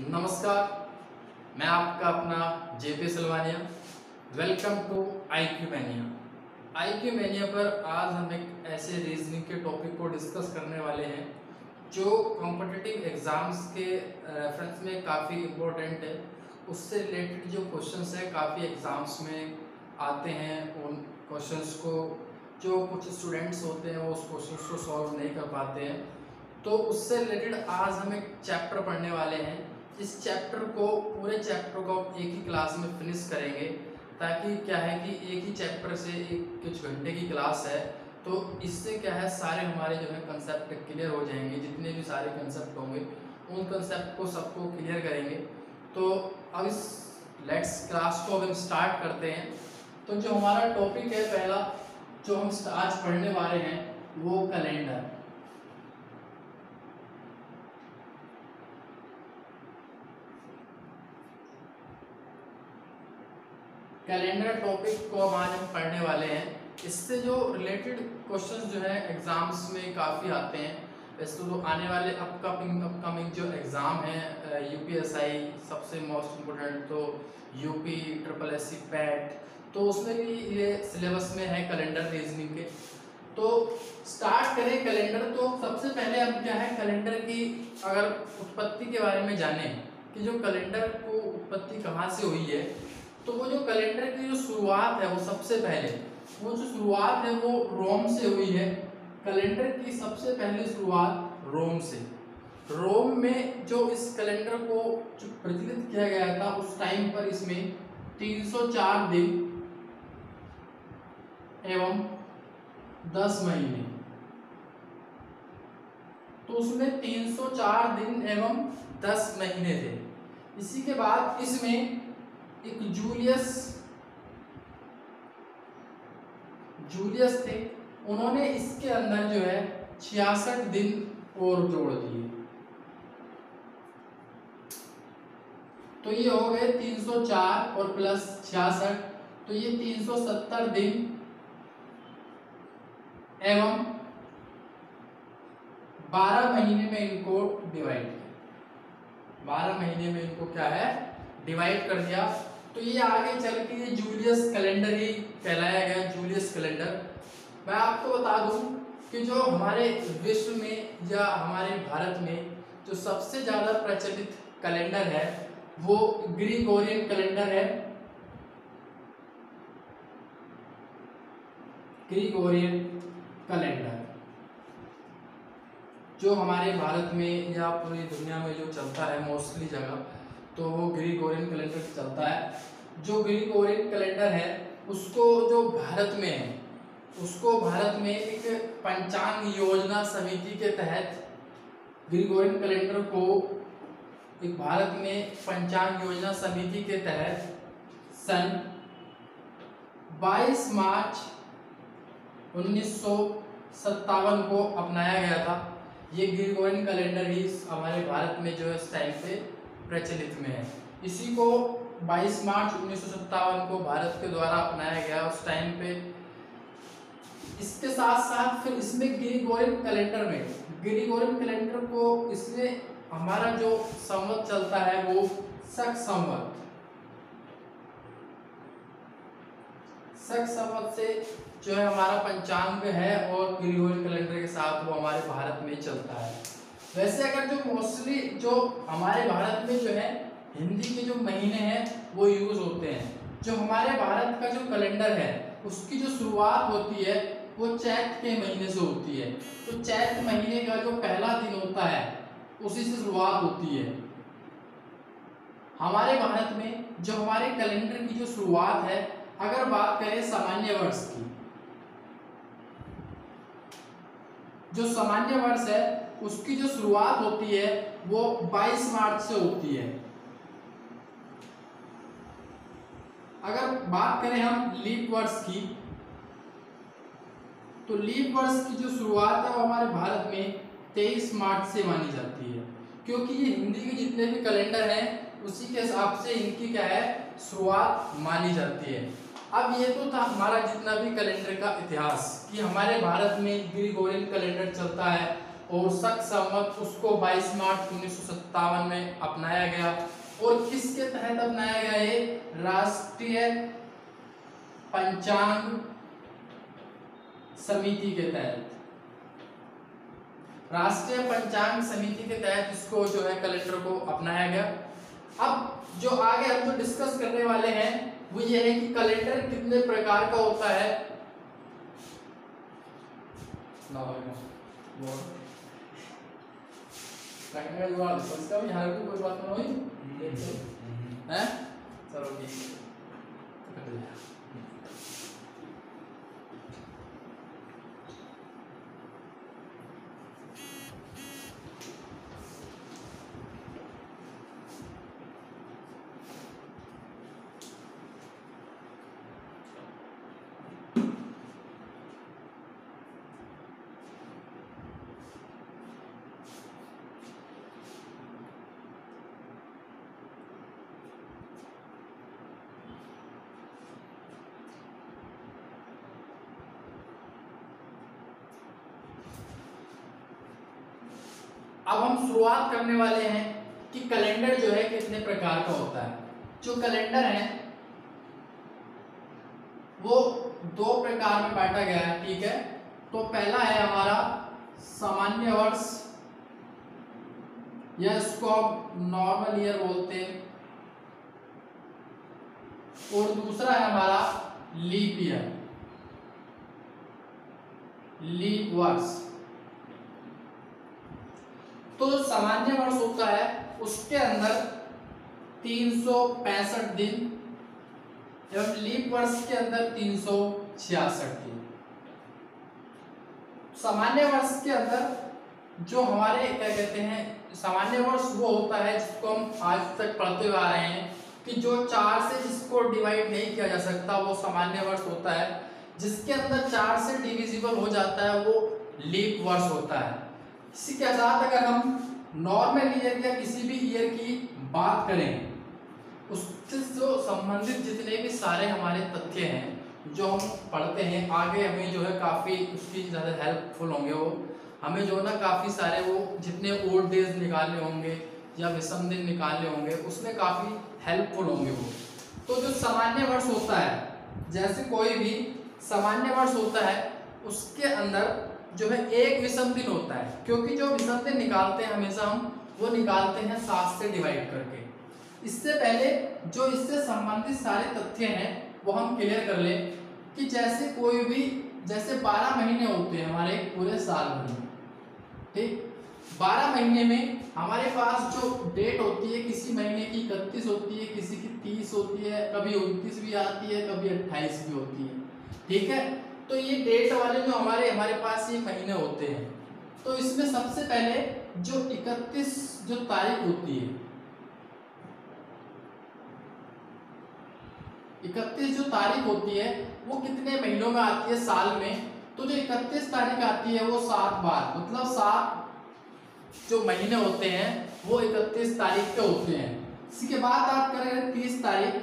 नमस्कार, मैं आपका अपना JP Salwania. Welcome to IQ mania. IQ mania पर आज हम एक ऐसे रीजनिंग के टॉपिक को डिस्कस करने वाले हैं जो कॉम्पिटिटिव एग्जाम्स के रेफरेंस में काफ़ी इम्पोर्टेंट है। उससे रिलेटेड जो क्वेश्चंस है काफ़ी एग्ज़ाम्स में आते हैं। उन क्वेश्चंस को जो कुछ स्टूडेंट्स होते हैं वो उस क्वेश्चंस को सॉल्व नहीं कर पाते हैं, तो उससे रिलेटेड आज हम एक चैप्टर पढ़ने वाले हैं। इस चैप्टर को पूरे चैप्टर को एक ही क्लास में फिनिश करेंगे, ताकि क्या है कि एक ही चैप्टर से एक कुछ घंटे की क्लास है, तो इससे क्या है सारे हमारे जो है कंसेप्ट क्लियर हो जाएंगे। जितने भी सारे कंसेप्ट होंगे उन कंसेप्ट को सबको क्लियर करेंगे। तो अब इस लेट्स क्लास को अब हम स्टार्ट करते हैं। तो जो हमारा टॉपिक है पहला जो हम आज पढ़ने वाले हैं वो कैलेंडर। कैलेंडर टॉपिक को आज हम पढ़ने वाले हैं। इससे जो रिलेटेड क्वेश्चंस जो है एग्जाम्स में काफ़ी आते हैं। वैसे तो आने वाले अपकमिंग जो एग्ज़ाम है यूपीएसआई सबसे मोस्ट इम्पोर्टेंट, तो यूपी ट्रिपल एससी पैट, तो उसमें भी ये सिलेबस में है कैलेंडर रीजनिंग के। तो स्टार्ट करें कैलेंडर। तो सबसे पहले हम क्या है कैलेंडर की अगर उत्पत्ति के बारे में जानें कि जो कैलेंडर को उत्पत्ति कहाँ से हुई है, तो वो जो कैलेंडर की जो शुरुआत है वो सबसे पहले वो जो शुरुआत है वो रोम से हुई है। कैलेंडर की सबसे पहले शुरुआत रोम से। रोम में जो इस कैलेंडर को जो प्रचलित किया गया था उस टाइम पर इसमें 304 दिन एवं 10 महीने, तो उसमें 304 दिन एवं 10 महीने थे। इसी के बाद इसमें एक जूलियस थे, उन्होंने इसके अंदर जो है 66 दिन और जोड़ दिए, तो ये हो गए 304 और प्लस 66, तो ये 370 दिन एवं 12 महीने में इनको डिवाइड किया। 12 महीने में इनको क्या है डिवाइड कर दिया। तो ये आगे चल के ये जूलियस कैलेंडर ही कहलाया गया, जूलियस कैलेंडर। मैं आपको बता दूं कि जो हमारे विश्व में या हमारे भारत में जो सबसे ज़्यादा प्रचलित कैलेंडर है वो ग्रिगोरियन कैलेंडर है। ग्रिगोरियन कैलेंडर जो हमारे भारत में या पूरी दुनिया में जो चलता है मोस्टली जगह, तो वो ग्रिगोरियन कैलेंडर चलता है। जो ग्रिगोरियन कैलेंडर है उसको जो भारत में है उसको भारत में एक पंचांग योजना समिति के तहत ग्रिगोरियन कैलेंडर को एक भारत में पंचांग योजना समिति के तहत सन 22 मार्च 1957 को अपनाया गया था। ये ग्रिगोरियन कैलेंडर ही हमारे भारत में जो है इस टाइम पे प्रचलित में है। इसी को 22 मार्च 1957 को भारत के द्वारा अपनाया गया उस टाइम पे। इसके साथ साथ फिर इसमें ग्रिगोरियन कैलेंडर को इसमें हमारा जो संवत चलता है वो शक संवत से जो है हमारा पंचांग है और ग्रिगोरियन कैलेंडर के साथ वो हमारे भारत में चलता है। वैसे अगर जो मोस्टली जो हमारे भारत में जो है हिंदी के जो महीने हैं वो यूज होते हैं। जो हमारे भारत का जो कैलेंडर है उसकी जो शुरुआत होती है वो चैत के महीने से होती है। तो चैत महीने का जो पहला दिन होता है उसी से शुरुआत होती है। हमारे भारत में जो हमारे कैलेंडर की जो शुरुआत है, अगर बात करें सामान्य वर्ष की, जो सामान्य वर्ष है उसकी जो शुरुआत होती है वो 22 मार्च से होती है। अगर बात करें हम लीप वर्ष की, तो लीप वर्ष की जो शुरुआत है वो हमारे भारत में 23 मार्च से मानी जाती है, क्योंकि ये हिंदी के जितने भी कैलेंडर हैं उसी के हिसाब से इनकी क्या है शुरुआत मानी जाती है। अब ये तो था हमारा जितना भी कैलेंडर का इतिहास कि हमारे भारत में ग्रिगोरियन कैलेंडर चलता है और शक संवत उसको 22 मार्च 1957 में अपनाया गया। और किसके तहत अपनाया गया? ये राष्ट्रीय पंचांग समिति के तहत, राष्ट्रीय पंचांग समिति के तहत इसको जो है कैलेंडर को अपनाया गया। अब जो आगे हम जो डिस्कस करने वाले हैं वो ये है कि कैलेंडर कितने प्रकार का होता है। कोई बात नहीं है, चलो ठीक है। अब हम शुरुआत करने वाले हैं कि कैलेंडर जो है कितने प्रकार का होता है। जो कैलेंडर है वो दो प्रकार में बांटा गया है, ठीक है। तो पहला है हमारा सामान्य वर्ष, या इसको हम नॉर्मल ईयर बोलते हैं, और दूसरा है हमारा लीप ईयर, लीप वर्ष। तो जो सामान्य वर्ष होता है उसके अंदर 365 दिन एवं लीप वर्ष के अंदर 366 दिन। सामान्य वर्ष के अंदर जो हमारे क्या कहते हैं, सामान्य वर्ष वो होता है जिसको हम आज तक पढ़ते हुए आ रहे हैं कि जो 4 से जिसको डिवाइड नहीं किया जा सकता वो सामान्य वर्ष होता है। जिसके अंदर 4 से डिविजिबल हो जाता है वो लीप वर्ष होता है। इसी के साथ अगर हम नॉर्मल ईयर या किसी भी ईयर की बात करें, उससे जो संबंधित जितने भी सारे हमारे तथ्य हैं जो हम पढ़ते हैं, आगे हमें जो है काफ़ी उसकी ज़्यादा हेल्पफुल होंगे। वो हमें जो ना काफ़ी सारे वो जितने ओल्ड डेज निकालने होंगे या विषम दिन निकालने होंगे उसमें काफ़ी हेल्पफुल होंगे वो। तो जो सामान्य वर्ष होता है, जैसे कोई भी सामान्य वर्ष होता है उसके अंदर जो है एक विषम दिन होता है, क्योंकि जो विषम दिन निकालते हैं हमेशा हम वो निकालते हैं 7 से डिवाइड करके। इससे पहले जो इससे संबंधित सारे तथ्य हैं वो हम क्लियर कर ले कि जैसे कोई भी, जैसे 12 महीने होते हैं हमारे पूरे साल भर में, ठीक। 12 महीने में हमारे पास जो डेट होती है, किसी महीने की 31 होती है, किसी की 30 होती है, कभी 29 भी आती है, कभी 28 भी होती है, ठीक है। तो ये डेट वाले जो हमारे पास ये महीने होते हैं, तो इसमें सबसे पहले जो 31 जो तारीख होती है, 31 जो तारीख होती है वो कितने महीनों में आती है साल में? तो जो 31 तारीख आती है वो 7 बार, मतलब 7 जो महीने होते हैं वो 31 तारीख के होते हैं। इसी के बाद आप करेंगे 30 तारीख।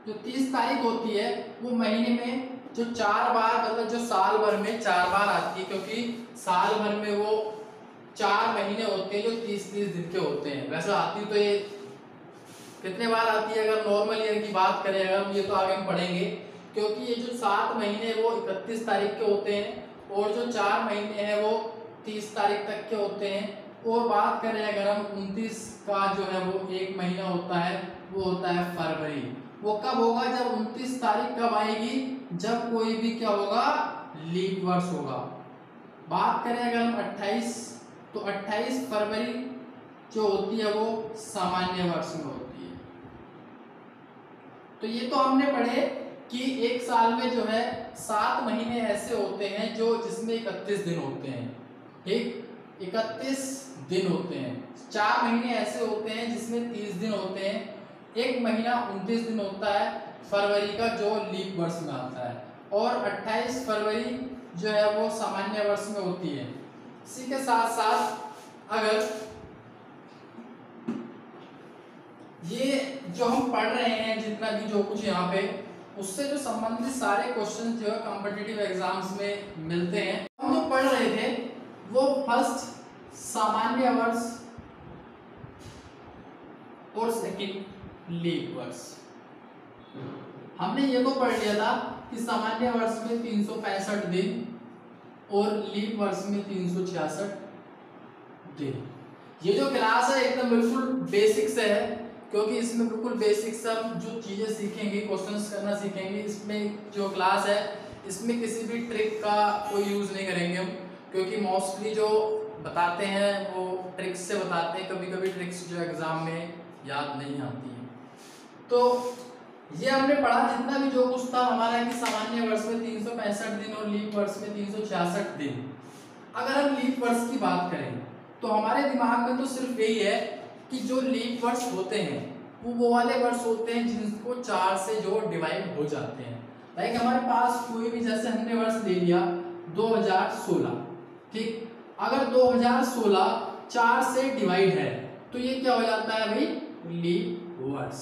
जो 30 तारीख होती है वो महीने में जो 4 बार, मतलब जो साल भर में 4 बार आती है, क्योंकि साल भर में वो 4 महीने होते हैं जो 30-30 दिन के होते हैं। वैसे आती तो ये कितने बार आती है अगर नॉर्मल ईयर की बात करें, अगर ये तो आगे हम पढ़ेंगे, क्योंकि ये जो 7 महीने वो 31 तारीख के होते हैं और जो 4 महीने हैं वो 30 तारीख तक के होते हैं। और बात करें अगर हम 29 का जो है वो एक महीना होता है, वो होता है फरवरी। वो कब होगा? जब 29 तारीख कब आएगी? जब कोई भी क्या होगा? लीप वर्ष होगा। बात करें अगर हम 28, तो 28 फरवरी जो होती है वो सामान्य वर्ष में होती है। तो ये तो हमने पढ़े कि एक साल में जो है 7 महीने ऐसे होते हैं जो जिसमें 31 दिन होते हैं, ठीक, 31 दिन होते हैं। 4 महीने ऐसे होते हैं जिसमें 30 दिन होते हैं। एक महीना 29 दिन होता है फरवरी का, जो लीप वर्ष में आता है, और 28 फरवरी जो है वो सामान्य वर्ष में होती है। इसी के साथ साथ अगर ये जो हम पढ़ रहे हैं जितना भी जो कुछ यहाँ पे, उससे जो संबंधित सारे क्वेश्चन जो है कॉम्पिटिटिव एग्जाम्स में मिलते हैं, हम जो पढ़ रहे थे वो फर्स्ट सामान्य वर्ष और सेकंड लीप वर्ष। हमने ये तो पढ़ लिया था कि सामान्य वर्ष में 365 दिन और लीप वर्ष में 366 दिन। ये जो क्लास है एकदम बिल्कुल बेसिक से है, क्योंकि इसमें बिल्कुल बेसिक से हम जो चीज़ें सीखेंगे, क्वेश्चंस करना सीखेंगे। इसमें जो क्लास है इसमें किसी भी ट्रिक का कोई यूज़ नहीं करेंगे हम, क्योंकि मोस्टली जो बताते हैं वो ट्रिक्स से बताते हैं। कभी कभी ट्रिक्स जो एग्ज़ाम में याद नहीं आती हैं। तो ये हमने पढ़ा जितना भी जो कुछ था हमारा कि सामान्य वर्ष में 365 दिन और लीप वर्ष में 366 दिन। अगर हम लीप वर्ष की बात करें तो हमारे दिमाग में तो सिर्फ यही है कि जो लीप वर्ष होते हैं वो वाले वर्ष होते हैं जिनको 4 से जो डिवाइड हो जाते हैं। लाइक हमारे पास कोई भी, जैसे हमने वर्ष ले लिया 2016, ठीक। अगर 2016 4 से डिवाइड है तो ये क्या हो जाता है भाई, लीप वर्ष,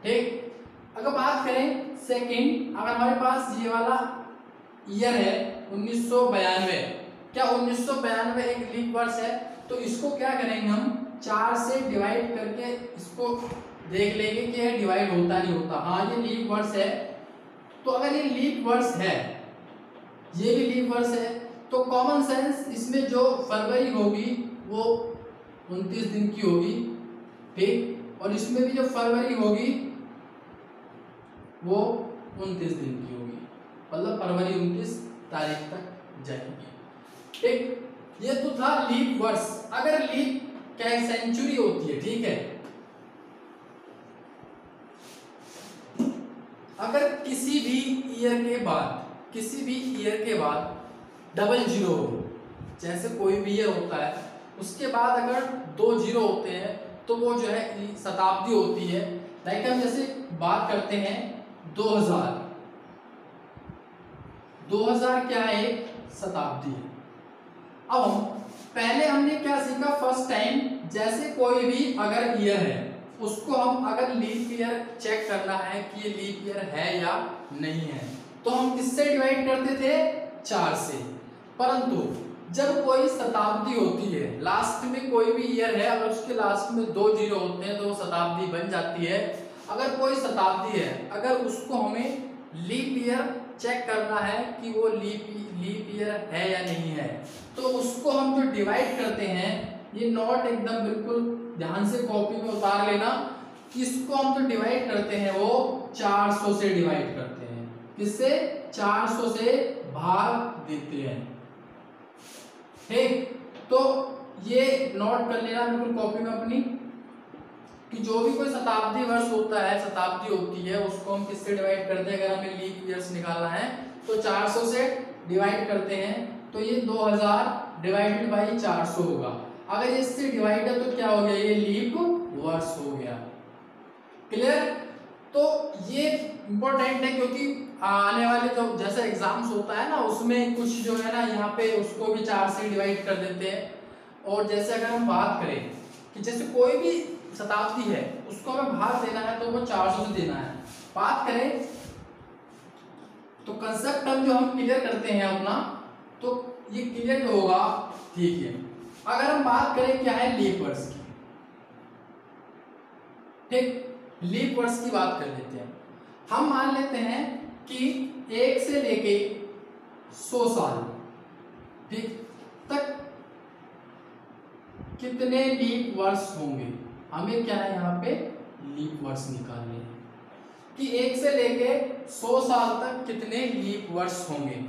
ठीक। अगर बात करें सेकंड, अगर हमारे पास ये वाला ईयर है 1992, क्या 1992 एक लीप वर्ष है? तो इसको क्या करेंगे हम, 4 से डिवाइड करके इसको देख लेंगे कि ये डिवाइड होता नहीं होता। हाँ ये लीप वर्ष है। तो अगर ये लीप वर्ष है, ये भी लीप वर्ष है, तो कॉमन सेंस इसमें जो फरवरी होगी वो 29 दिन की होगी, ठीक। और इसमें भी जो फरवरी होगी वो 29 दिन की होगी, मतलब फरवरी 29 तारीख तक जाएगी, ठीक। ये तो था लीप वर्ष। अगर लीप क्या सेंचुरी होती है, ठीक है। अगर किसी भी ईयर के बाद डबल जीरो हो, जैसे कोई भी ईयर होता है उसके बाद अगर 2 जीरो होते हैं तो वो जो है शताब्दी होती है। लाइक हम जैसे बात करते हैं 2000 क्या है, एक शताब्दी है। अब हम पहले हमने क्या सीखा फर्स्ट टाइम, जैसे कोई भी अगर ईयर है उसको हम अगर लीप ईयर चेक करना है कि ये लीप ईयर है या नहीं है तो हम किससे डिवाइड करते थे, 4 से। परंतु जब कोई शताब्दी होती है, लास्ट में कोई भी ईयर है अगर उसके लास्ट में 2 जीरो होते हैं तो वो शताब्दी बन जाती है। अगर कोई शताब्दी है, अगर उसको हमें लीप ईयर चेक करना है कि वो लीप ईयर है या नहीं है, तो उसको हम जो डिवाइड करते हैं, ये नोट एकदम बिल्कुल ध्यान से कॉपी में उतार लेना, इसको हम जो डिवाइड करते हैं वो 400 से डिवाइड करते हैं। किससे, 400 से भाग देते हैं, ठीक। तो ये नोट कर लेना बिल्कुल कॉपी में अपनी कि जो भी कोई शताब्दी वर्ष होता है, शताब्दी होती है, उसको हम किससे डिवाइड करते हैं। अगर हमें लीप ईयर्स निकालना है तो 400 से डिवाइड करते हैं, तो ये 2000 डिवाइडेड बाई 400 होगा। अगर ये इससे डिवाइड है तो क्या हो गया, ये लीप वर्ष हो गया। क्लियर। तो ये इंपॉर्टेंट है क्योंकि आने वाले जो जैसे एग्जाम्स होता है ना, उसमें कुछ जो है ना यहाँ पे उसको भी 4 से डिवाइड कर देते हैं। और जैसे अगर हम बात करें कि जैसे कोई भी शताब्दी है उसको हमें भाग देना है तो वो 400 से देना है। बात करें तो कंसेप्ट हम क्लियर करते हैं अपना, तो ये क्लियर होगा, ठीक है। अगर हम बात करें क्या है लीप वर्ष की, ठीक, लीप वर्ष की बात कर लेते हैं। हम मान लेते हैं कि 1 से लेके 100 साल, ठीक, तक कितने लीप वर्ष होंगे। हमें क्या है यहाँ पे लीप वर्ष निकालने हैं कि 1 से लेके 100 साल तक कितने लीप वर्ष होंगे।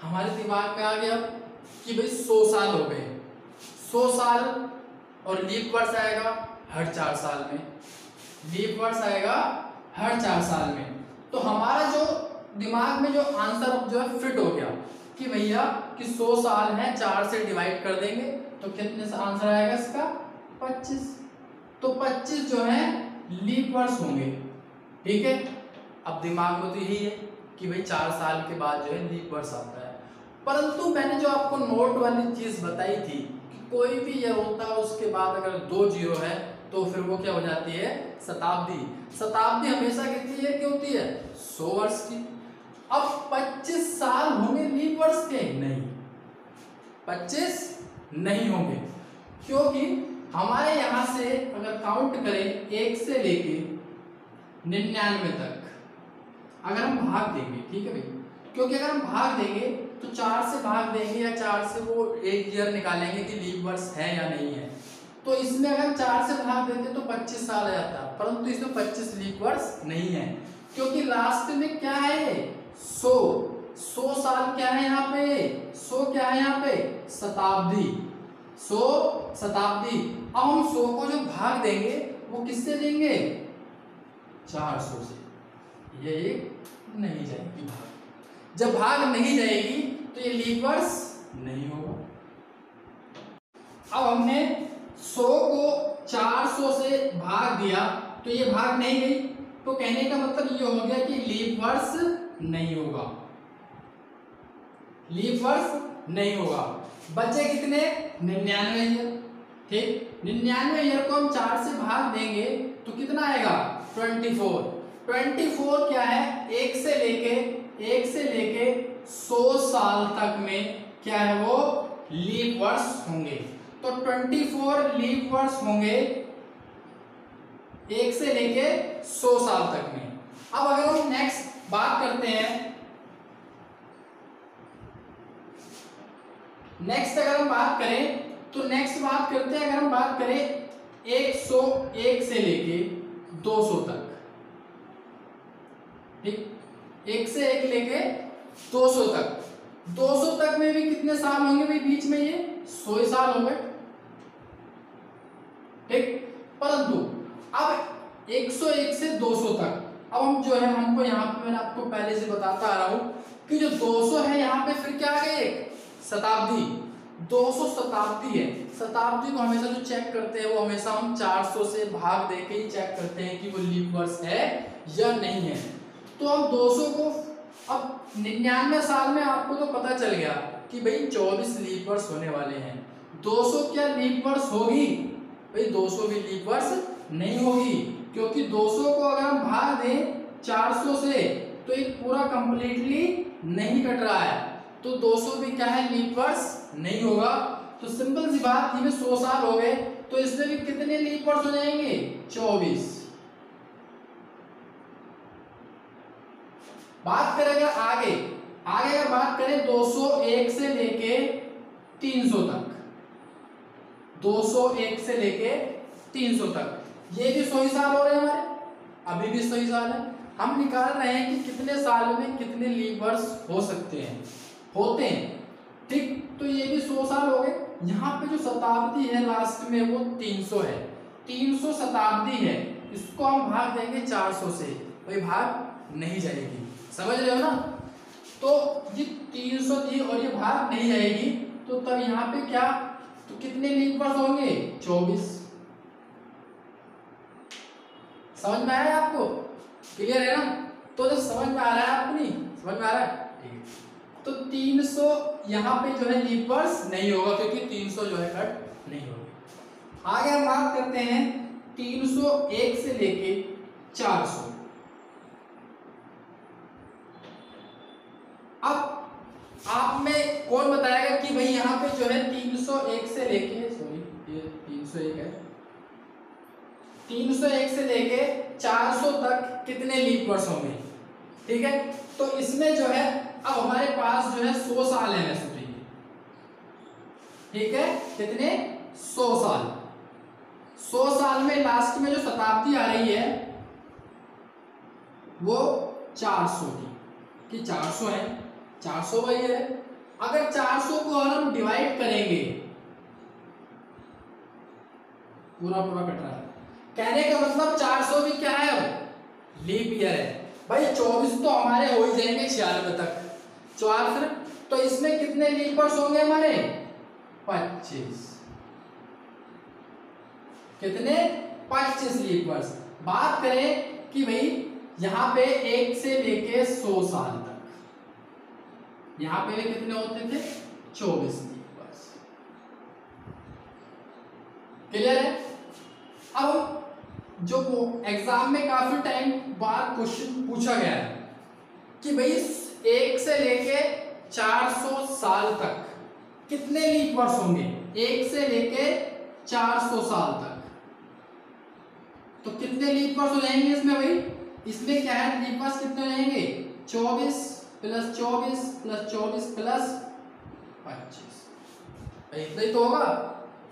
हमारे दिमाग में आ गया कि भाई 100 साल हो गए, 100 साल और लीप वर्ष आएगा हर 4 साल में, लीप वर्ष आएगा हर 4 साल में। तो हमारा जो दिमाग में जो आंसर जो है फिट हो गया कि भैया कि 100 साल है, 4 से डिवाइड कर देंगे तो कितने से आंसर आएगा इसका, 25। तो 25 जो है लीप वर्ष होंगे, ठीक है। अब दिमाग में तो यही है कि भाई 4 साल के बाद जो है लीप वर्ष आता है। परंतु मैंने जो आपको नोट वाली चीज बताई थी कि कोई भी ये होता है उसके बाद अगर 2 जीरो है तो फिर वो क्या हो जाती है, शताब्दी। शताब्दी हमेशा कितनी है, होती है 100 वर्ष की। अब 25 साल होंगे लीप वर्ष के, नहीं, 25 नहीं होंगे, क्योंकि हमारे यहां से अगर काउंट करें 1 से लेके 99 तक अगर हम भाग देंगे, ठीक है भाई, क्योंकि अगर हम भाग देंगे तो 4 से भाग देंगे या 4 से वो एक ईयर निकालेंगे कि लीप वर्ष है या नहीं है, तो इसमें अगर हम 4 से भाग देते तो 25 साल आ जाता, परंतु इसमें 25 लीप वर्ष नहीं है, क्योंकि लास्ट में क्या है 100 साल क्या है यहाँ पे, 100 क्या है यहाँ पे शताब्दी, 100 शताब्दी। अब हम 100 को जो भाग देंगे वो किससे देंगे 400 से, ये नहीं जाएगी भाग, जब भाग नहीं जाएगी तो ये लीप वर्ष नहीं होगा। अब हमने 100 को 400 से भाग दिया तो ये भाग नहीं गई, तो कहने का मतलब ये हो गया कि लीप वर्ष नहीं होगा, लीप वर्ष नहीं होगा। बचे कितने 99 ईयर, ठीक, 99 ईयर को हम 4 से भाग देंगे तो कितना आएगा 24 क्या है 1 से लेके 100 साल तक में क्या है वो लीप वर्ष होंगे, तो 24 लीप वर्ष होंगे 1 से लेके 100 साल तक में। अब अगर हम नेक्स्ट बात करते हैं, अगर हम बात करें अगर हम बात करें 101 से लेके 200 तक, ठीक, 1 से 1 लेके 200 तक, 200 तक में भी कितने साल होंगे भाई, बीच में ये 100 ही साल होंगे, ठीक। परंतु अब 101 से 200 तक, अब हम जो है हमको यहाँ पे मैंने आपको पहले से बताता आ रहा हूं कि जो 200 है यहाँ पे फिर क्या आ गया एक शताब्दी, 200 शताब्दी है, शताब्दी को हमेशा जो चेक करते हैं वो हमेशा हम 400 से भाग देके ही चेक करते हैं कि वो लीप वर्ष है या नहीं है। तो हम 200 को अब 99 साल में आपको तो पता चल गया कि भाई 24 लीप वर्ष होने वाले हैं, 200 क्या लीप वर्ष होगी भाई, 200 भी लीप वर्ष नहीं होगी, क्योंकि 200 को अगर हम भाग दें 400 से तो ये पूरा कंप्लीटली नहीं कट रहा है, तो 200 भी क्या है लीप वर्ष नहीं होगा। तो सिंपल सी बात, ये 100 साल हो गए तो इसमें भी कितने लीप वर्ष हो जाएंगे 24। बात करें अगर आगे अगर बात करें 201 से लेके 300 तक, 201 से लेके 300 तक, ये भी 100 साल हो रहे हैं हमारे, अभी भी 100 साल है। हम निकाल रहे हैं कि कितने साल में कितने लीप वर्ष हो सकते हैं, होते हैं, ठीक। तो ये भी 100 साल हो गए। यहाँ पे जो शताब्दी है लास्ट में वो 300 है, 300 शताब्दी है, इसको हम भाग देंगे 400 से, भाई भाग नहीं जाएगी, समझ रहे हो ना। तो ये 300 थी और ये भाग नहीं जाएगी, तो तब यहाँ पे क्या, तो कितने लीप वर्ष होंगे 24। समझ में आया आपको, क्लियर है ना। तो जब समझ में आ रहा है आपको, नहीं समझ में आ रहा है, ठीक है। तो 300 यहाँ पे जो है लीप वर्ष नहीं होगा, क्योंकि 300 जो है कट नहीं होगा। आगे हम बात करते हैं 301 से लेके 400। अब आप में कौन बताएगा कि भाई यहाँ पे जो है 301 से लेके, सॉरी ये 301 है, 301 से लेके 400 तक कितने लीप वर्ष होंगे, ठीक है। तो इसमें जो है अब हमारे पास जो है 100 साल है वैसे तो, ठीक है, कितने 100 साल, 100 साल में लास्ट में जो शताब्दी आ रही है वो 400 की, कि 400 है, 400 वही है। अगर 400 को हम डिवाइड करेंगे, पूरा कट रहा है, कहने का मतलब 400 भी क्या है अब लीप ईयर है भाई। 24 तो हमारे हो ही जाएंगे 96 तक, 4, तो इसमें कितने लीप वर्ष होंगे हमारे 25, कितने 25 लीप वर्ष। बात करें कि भाई यहाँ पे 1 से लेके 100 साल तक, यहाँ पे कितने होते थे 24 लीप वर्ष, क्लियर है। अब जो एग्जाम में काफी टाइम बाद क्वेश्चन पूछा गया है कि भाई 1 से लेके 400 साल तक कितने लीप वर्ष होंगे, 1 से लेके 400 साल तक। तो कितने लीप वर्ष हो जाएंगे इसमें भाई, इसमें क्या है लीप वर्ष कितने हो जाएंगे, 24 प्लस 24 प्लस 24 प्लस 25, इतना ही तो होगा।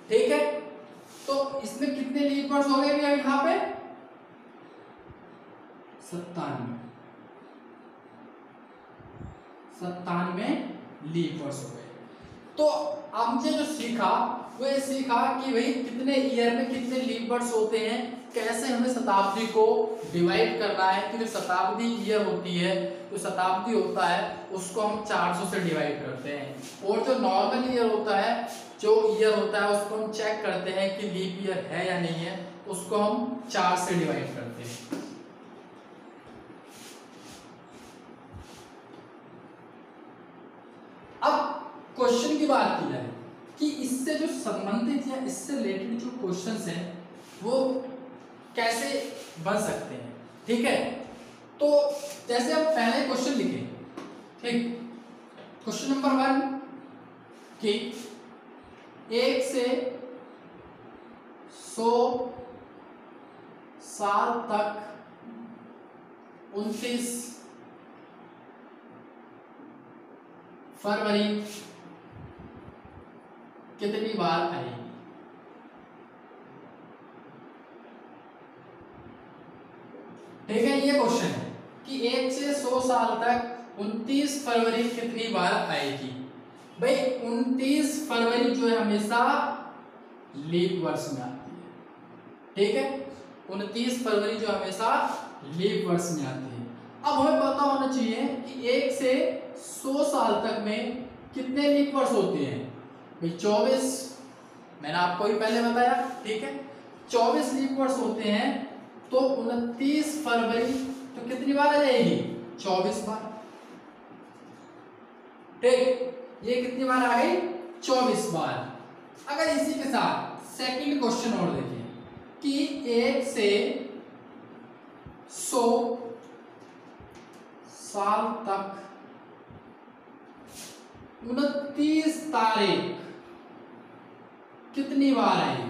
ठीक है, तो इसमें कितने लीप वर्ष हो गए भैया यहाँ पे, 97 लीप वर्ष हो गए। तो हमने जो सीखा वो ये सीखा कि भाई कितने ईयर में कितने लीप वर्ष होते हैं, कैसे हमें शताब्दी को डिवाइड करना है कि जो शताब्दी ईयर होती है, जो शताब्दी होता है उसको हम 400 से डिवाइड करते हैं, और जो नॉर्मल ईयर होता है, जो ईयर होता है उसको हम चेक करते हैं कि लीप ईयर है या नहीं है, उसको हम 4 से डिवाइड करते हैं। अब क्वेश्चन की बात की जाए कि इससे जो संबंधित या इससे रिलेटेड जो क्वेश्चंस हैं वो कैसे बन सकते हैं। ठीक है, तो जैसे हम पहले क्वेश्चन लिखें, ठीक, क्वेश्चन नंबर 1 कि 1 से 100 साल तक 29 फरवरी कितनी बार आएगी। ठीक है, ये क्वेश्चन है कि 1 से 100 साल तक 29 फरवरी कितनी बार आएगी। भाई 29 फरवरी जो है हमेशा लीप वर्ष में आती है। ठीक है, 29 फरवरी जो हमेशा लीप वर्ष में आती है। अब हमें पता होना चाहिए कि 1 से 100 साल तक में कितने लीप वर्ष होते हैं। भाई 24, मैंने आपको भी पहले बताया। ठीक है, 24 लीप वर्ष होते हैं, तो 29 फरवरी तो कितनी बार आ जाएगी, 24 बार। ठीक, ये कितनी बार आ गई, 24 बार। अगर इसी के साथ सेकंड क्वेश्चन और देखें कि 1 से 100 साल तक 29 तारीख कितनी बार आएगी।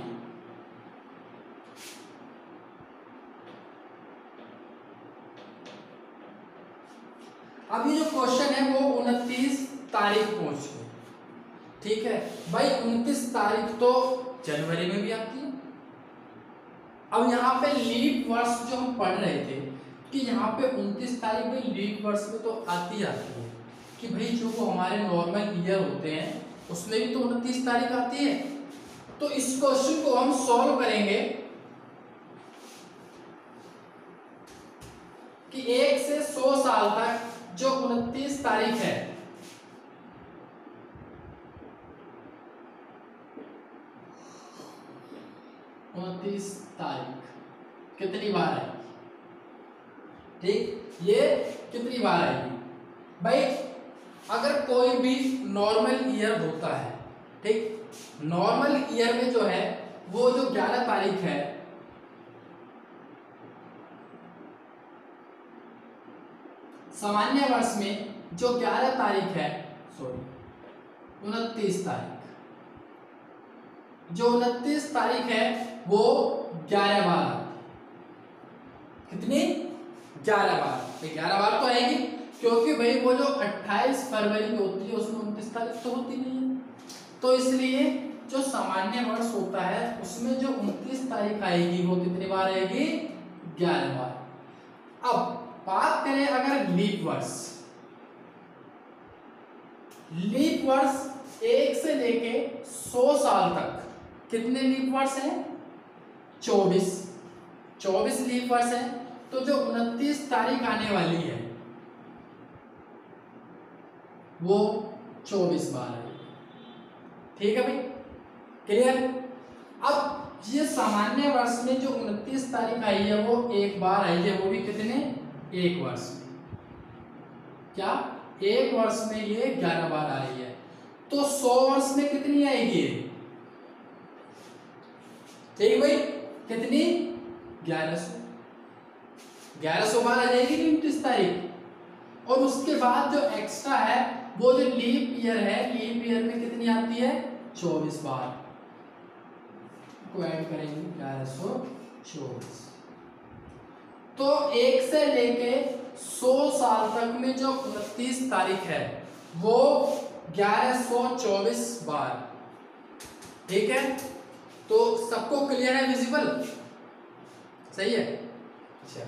अब ये जो क्वेश्चन है वो 29 तारीख पहुंच गई। ठीक है भाई, 29 तारीख तो जनवरी में भी आती है। अब यहाँ पे लीप वर्ष जो हम पढ़ रहे थे कि यहाँ पे 29 तारीख में लीप वर्ष में तो आती है कि भाई जो वो हमारे नॉर्मल ईयर होते हैं उसमें भी तो 29 तारीख आती है। तो इस क्वेश्चन को हम सॉल्व करेंगे कि 1 से 100 साल तक जो 29 तारीख है, कितनी बार आएगी। ठीक, ये कितनी बार आएगी भाई। अगर कोई भी नॉर्मल ईयर होता है, ठीक, नॉर्मल ईयर में जो है वो जो 11 तारीख है, सामान्य वर्ष में जो 11 तारीख है, सॉरी 29 तारीख, जो 29 तारीख है वो 11 बार, कितनी, 11 बार। 11 बार तो आएगी क्योंकि भाई वो जो 28 फरवरी होती है उसमें 29 तारीख तो होती नहीं है, तो इसलिए जो सामान्य वर्ष होता है उसमें जो 29 तारीख आएगी वो कितनी बार आएगी, 11 बार। अब बात करें अगर लीप वर्ष, लीप वर्ष 1 से लेके 100 साल तक कितने लीप वर्ष हैं, 24 लीप वर्ष है। तो जो 29 तारीख आने वाली है वो 24 बार है। ठीक है भाई, क्लियर। अब ये सामान्य वर्ष में जो 29 तारीख आई है वो 1 बार आई है, वो भी कितने, 1 वर्ष में। क्या, 1 वर्ष में ये 11 बार आ रही है। तो 100 वर्ष में कितनी आएगी, ठीक भाई, कितनी, 1100 बार आ जाएगी 29 तारीख। और उसके बाद जो एक्स्ट्रा है वो जो लीप ईयर है, लीप ईयर में कितनी आती है 24 बार को ऐड करेंगे 1124। तो 1 से लेके 100 साल तक में जो 29 तारीख है वो 1124 बार। ठीक है, तो सबको क्लियर है, विजिबल, सही है। अच्छा,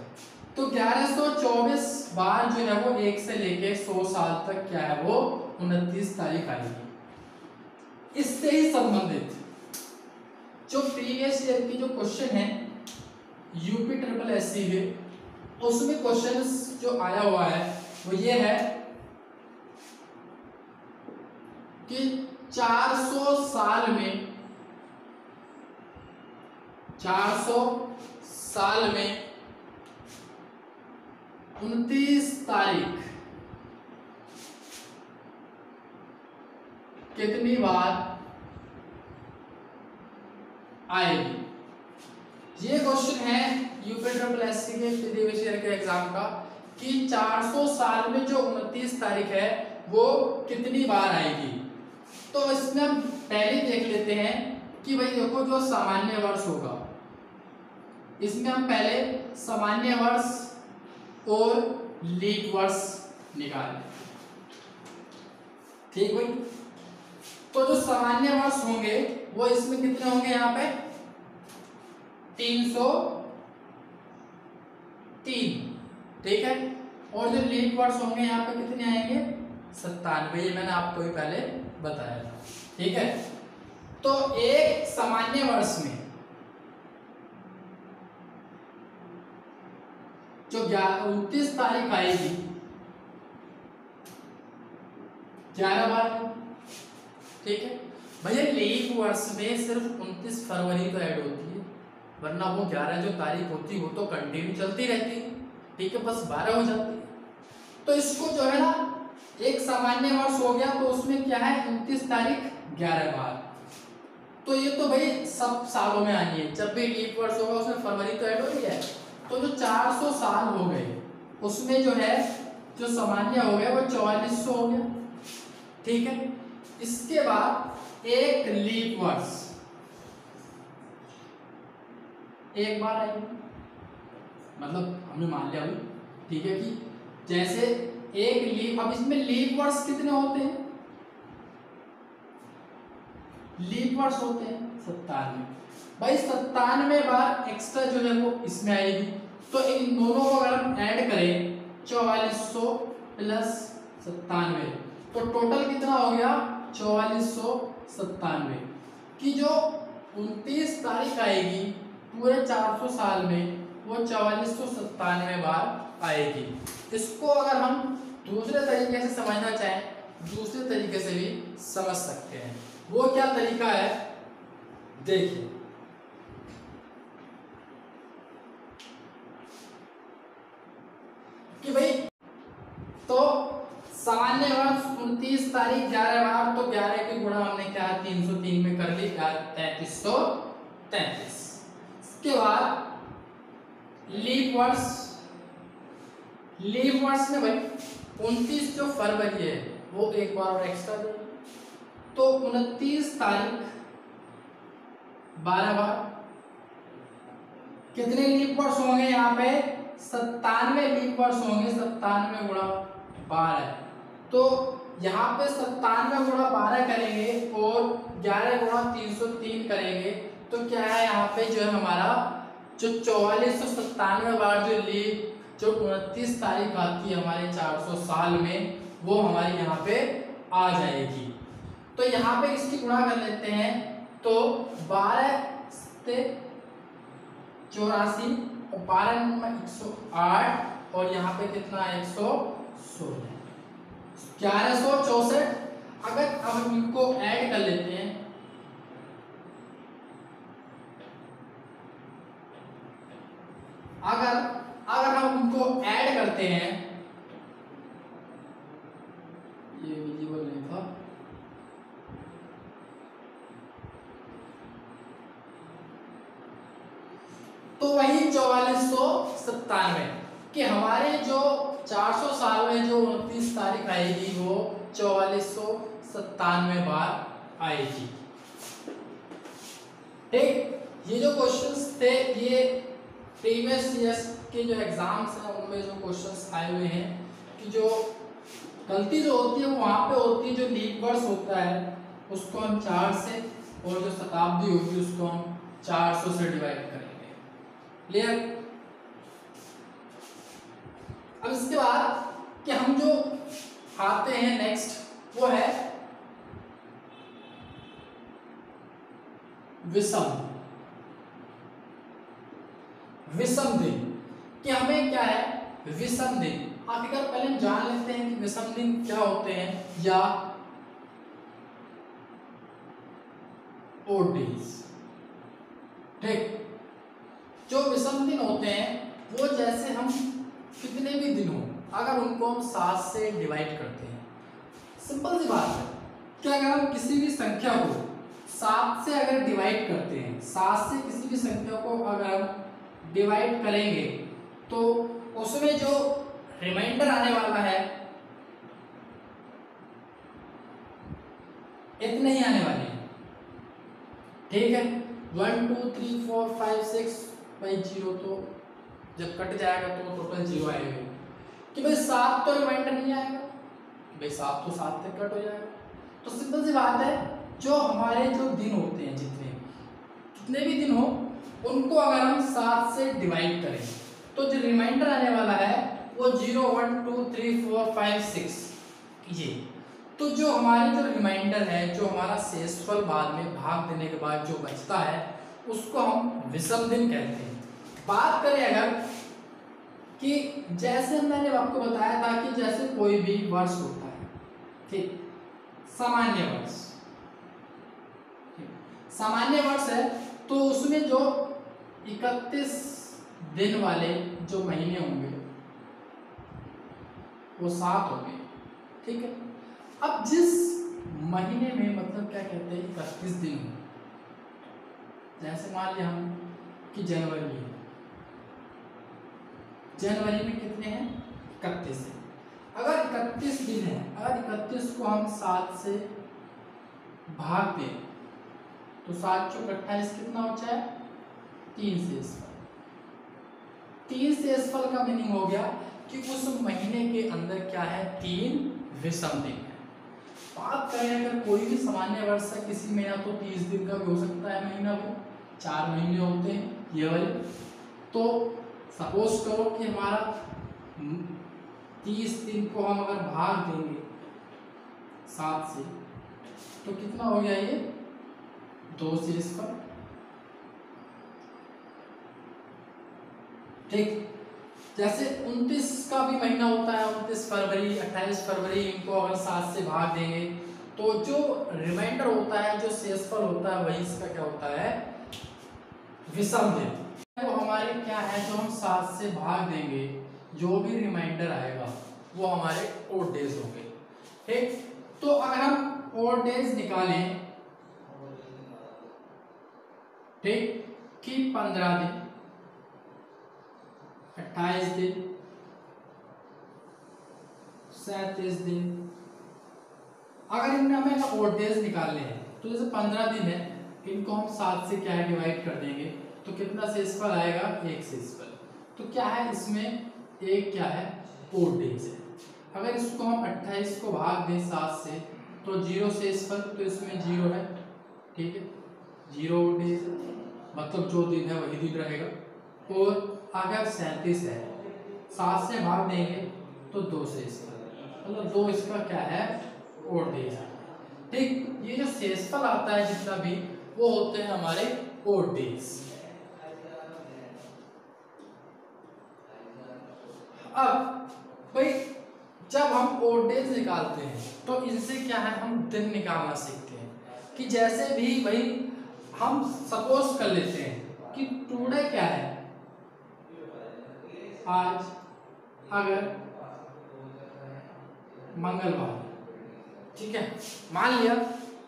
तो 1124 बार जो है वो 1 से लेके 100 साल तक क्या है वो 29 तारीख आएगी। इससे ही संबंधित जो प्रीवियस ईयर की जो क्वेश्चन है यूपी ट्रिपल एससी के, उसमें क्वेश्चंस जो आया हुआ है वो ये है कि 400 साल में 29 तारीख कितनी बार आएगी। ये क्वेश्चन है यूपी ट्रिपल एससी के प्रीवियस ईयर के एग्जाम का कि 400 साल में जो 29 तारीख है वो कितनी बार आएगी। तो इसमें हम पहले देख लेते हैं कि भाई देखो जो सामान्य वर्ष होगा, इसमें हम पहले सामान्य वर्ष और लीप वर्ष निकालें। ठीक भाई, तो जो सामान्य वर्ष होंगे वो इसमें कितने होंगे, यहाँ पे 303। ठीक है, और जो लीप वर्ष होंगे यहाँ पे कितने आएंगे 97। ये मैंने आपको ही पहले बताया था। ठीक है, तो एक सामान्य वर्ष में जो 29 तारीख आएगी 11 बार। ठीक है भैया, लीप वर्ष में सिर्फ 29 फरवरी तो ऐड होती है, वरना वो 11 जो तारीख होती है वो तो कंटिन्यू चलती रहती है। ठीक है, बस 12 हो जाती है। तो इसको जो है ना एक सामान्य वर्ष हो गया, तो उसमें क्या है 29 तारीख 11 बार। तो ये तो भाई सब सालों में आनी है, जब भी लीप वर्ष होगा उसमें फरवरी तो ऐड हो रही है। तो जो 400 साल हो गए उसमें जो है जो सामान्य हो गया वो 4400 हो गया। ठीक है, इसके बाद एक लीप वर्ष एक बार आएगी, मतलब हमने मान लिया अभी। ठीक है, कि जैसे एक लीप, अब इसमें लीप वर्ष कितने होते हैं, लीप वर्ष होते हैं 97। भाई 97 बार एक्स्ट्रा जो है वो इसमें आएगी। तो इन दोनों को अगर हम ऐड करें 4400 प्लस 97, तो टोटल कितना हो गया 4497। की जो 29 तारीख आएगी पूरे 400 साल में वो 4497 बार आएगी। इसको अगर हम दूसरे तरीके से समझना चाहें, दूसरे तरीके से भी समझ सकते हैं। वो क्या तरीका है, देखिए कि भाई तो सामान्य वर्ष 29 तारीख 11 बार, तो 11 की गुणा हमने क्या 303 में कर ली, 3333। इसके बाद लीप वर्ष, लीप वर्ष में भाई 29 जो फरवरी है वो एक बार और एक्स्ट्रा दे, तो 29 तारीख 12 बार। कितने लीप वर्ष होंगे यहाँ पे 97 लीप वर्ष होंगे, 97 गुणा 12। तो यहाँ पे 97 गुणा 12 करेंगे और 11 गुणा 303 करेंगे, तो क्या है यहाँ पे जो है हमारा जो 4497 बार जो लीप जो 29 तारीख आती है हमारे 400 साल में, वो हमारे यहाँ पे आ जाएगी। तो यहाँ पे इसकी गुणा कर लेते हैं, तो 12 से 84 और 12 में 108 और यहाँ पे कितना 116, 1164। अगर हम इनको ऐड कर लेते हैं, अगर हम उनको ऐड करते हैं, ये विजिबल नहीं था, तो वही 4497 कि हमारे जो 400 साल में जो 29 तारीख आएगी वो 4497 बार आएगी। ठीक, ये जो क्वेश्चंस थे ये प्रीवियस ईयर्स के जो एग्जाम्स हैं उनमें जो क्वेश्चंस आए हुए हैं कि जो गलती जो होती है वो वहाँ पे होती है, जो लीप वर्ष होता है उसको हम 4 से और जो शताब्दी होगी उसको हम 400 से डिवाइड करेंगे। क्लियर? अब इसके बाद कि हम जो आते हैं नेक्स्ट वो है विषम दिन। कि हमें क्या है विषम दिन, आखिरकार पहले हम जान लेते हैं कि विषम दिन क्या होते हैं या ओड डेज। ठीक, जो विषम दिन होते हैं वो जैसे हम कितने भी दिन हो अगर उनको हम 7 से डिवाइड करते हैं, सिंपल सी बात है कि अगर हम किसी भी संख्या को 7 से अगर डिवाइड करते हैं, 7 से किसी भी संख्या को अगर हम डिवाइड करेंगे तो उसमें जो रिमाइंडर आने वाला है इतने ही आने वाले हैं। ठीक है, 1 2 3 4 5 6 बाई 0, तो जब कट जाएगा तो टोटल 0 आएगा। कि भाई 7 तो रिमाइंडर नहीं आएगा, भाई 7 तो 7 तक कट हो जाएगा। तो सिंपल सी बात है, जो हमारे जो दिन होते हैं कितने भी दिन हो उनको अगर हम 7 से डिवाइड करें तो जो रिमाइंडर आने वाला है वो 0 1 2 3 4 5 6 ये। तो जो हमारे जो रिमाइंडर है, जो हमारा शेषफल बाद में भाग देने के बाद जो बचता है उसको हम विषम दिन कहते हैं। बात करें अगर कि जैसे मैंने आपको बताया था कि जैसे कोई भी वर्ष होता है, ठीक, सामान्य वर्ष, सामान्य वर्ष है तो उसमें जो 31 दिन वाले जो महीने होंगे वो 7 होंगे। ठीक है, अब जिस महीने में मतलब क्या कहते हैं 31 दिन हो, जैसे मान लिया हम कि जनवरी है, जनवरी में कितने हैं 31 है। अगर 31 दिन है, अगर 31 को हम 7 से भाग दें तो 7 चौक 28 कितना होता है 3 शेषफल। 3 शेषफल का मीनिंग हो गया कि उस महीने के अंदर क्या है 3 विषम दिन है। बात करें अगर कोई भी सामान्य वर्ष है किसी में, या तो 30 दिन का भी हो सकता है महीना, को 4 महीने होते हैं ये वाले। तो सपोज करो कि हमारा 30 दिन को हम अगर भाग देंगे 7 से तो कितना हो गया ये 2 शेषफल। ठीक, जैसे 29 का भी महीना होता है, 29 फरवरी 28 फरवरी, इनको अगर 7 से भाग देंगे तो जो रिमाइंडर होता है, जो शेषफल होता है, वही इसका क्या होता है विषम दिन। तो हमारे क्या है जो हम 7 से भाग देंगे जो भी रिमाइंडर आएगा वो हमारे ओड डेज होंगे। ठीक, तो अगर हम ओड डेज निकालें, ठीक, कि 15 दिन 28 दिन 37 दिन, अगर इनमें हमें ओड डेज निकालने हैं तो जैसे 15 दिन है, इनको हम 7 से क्या है डिवाइड कर देंगे तो कितना शेषफल आएगा 1 शेषफल। तो क्या है इसमें एक क्या है ओड डेज है। अगर इसको हम 28 को भाग दें 7 से तो 0 शेषफल, तो इसमें 0 है। ठीक है, 0 ओड डेज मतलब जो दिन है वही दिन रहेगा। और अगर 37 है 7 से भाग देंगे तो 2 शेषफल, मतलब 2 इसका क्या है ओड डेज है। ठीक, ये जो शेषफल आता है जितना भी वो होते हैं हमारे ओड डेज। अब भाई जब हम ओड डेज निकालते हैं तो इनसे क्या है हम दिन निकालना सीखते हैं। कि जैसे भी भाई हम सपोज कर लेते हैं कि टुडे क्या है, आज अगर मंगलवार, ठीक है, मान लिया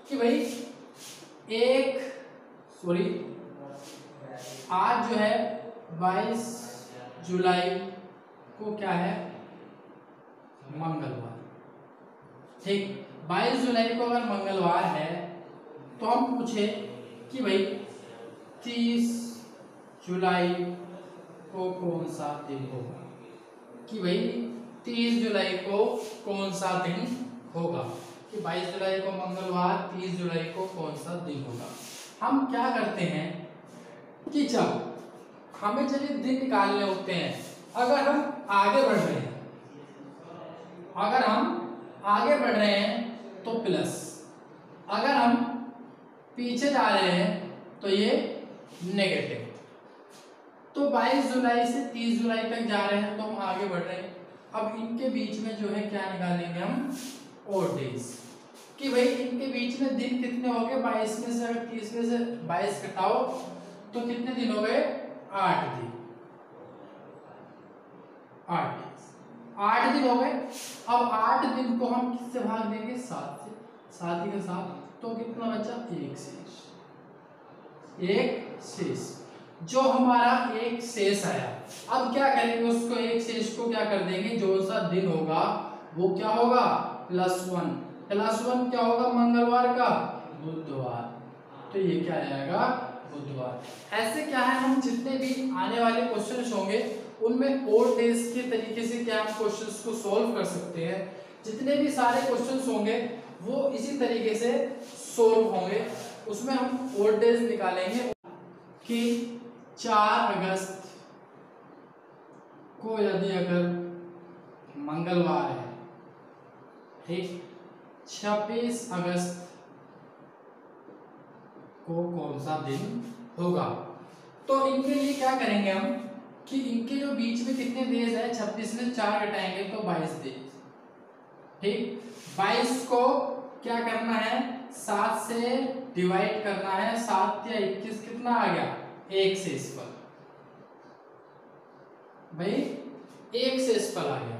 कि भाई आज जो है 22 जुलाई को क्या है मंगलवार। ठीक, 22 जुलाई को अगर मंगलवार है तो हम पूछे कि भाई 30 जुलाई को कौन सा दिन होगा, कि भाई 30 जुलाई को कौन सा दिन होगा, कि 22 जुलाई को मंगलवार, 30 जुलाई को कौन सा दिन होगा। हम क्या करते हैं कि जब हमें चलिए दिन निकालने होते हैं, अगर हम आगे बढ़ रहे हैं, अगर हम आगे बढ़ रहे हैं तो प्लस, अगर हम पीछे जा रहे हैं तो ये नेगेटिव। तो 22 जुलाई से 30 जुलाई तक जा रहे हैं तो हम आगे बढ़ रहे हैं। अब इनके बीच में जो है क्या निकालेंगे हम, और डेज, कि भाई इनके बीच में दिन कितने हो गए, 22 में से अगर 30 में से 22 घटाओ तो कितने दिन हो गए, 8 दिन, 8 दिन हो गए। अब 8 दिन को हम किससे भाग देंगे, 7 से, 7 ही के साथ, तो कितना बचा, एक शेष, एक शेष। जो हमारा एक शेष आया, अब क्या करेंगे, उसको एक शेष को क्या कर देंगे, जो सा दिन होगा वो क्या होगा, +1, +1 क्या होगा, मंगलवार का, बुधवार, तो ये क्या आएगा, बुधवार। ऐसे क्या है, हम जितने भी आने वाले क्वेश्चंस होंगे उनमें ओड डेज के तरीके से क्या हम क्वेश्चंस को सॉल्व कर सकते हैं। जितने भी सारे क्वेश्चंस होंगे वो इसी तरीके से सॉल्व होंगे। उसमें हम ओड डेज निकालेंगे कि 4 अगस्त को यदि अगर मंगलवार है, ठीक, 26 अगस्त को कौन सा दिन होगा। तो इनके लिए क्या करेंगे हम कि इनके जो बीच में कितने डेज है, 26 में 4 घटाएंगे तो 22 डेज, ठीक। 22 को क्या करना है, 7 से डिवाइड करना है, 7 या 21 कितना आ गया, एक शेषफल, भाई एक शेषफल आ गया।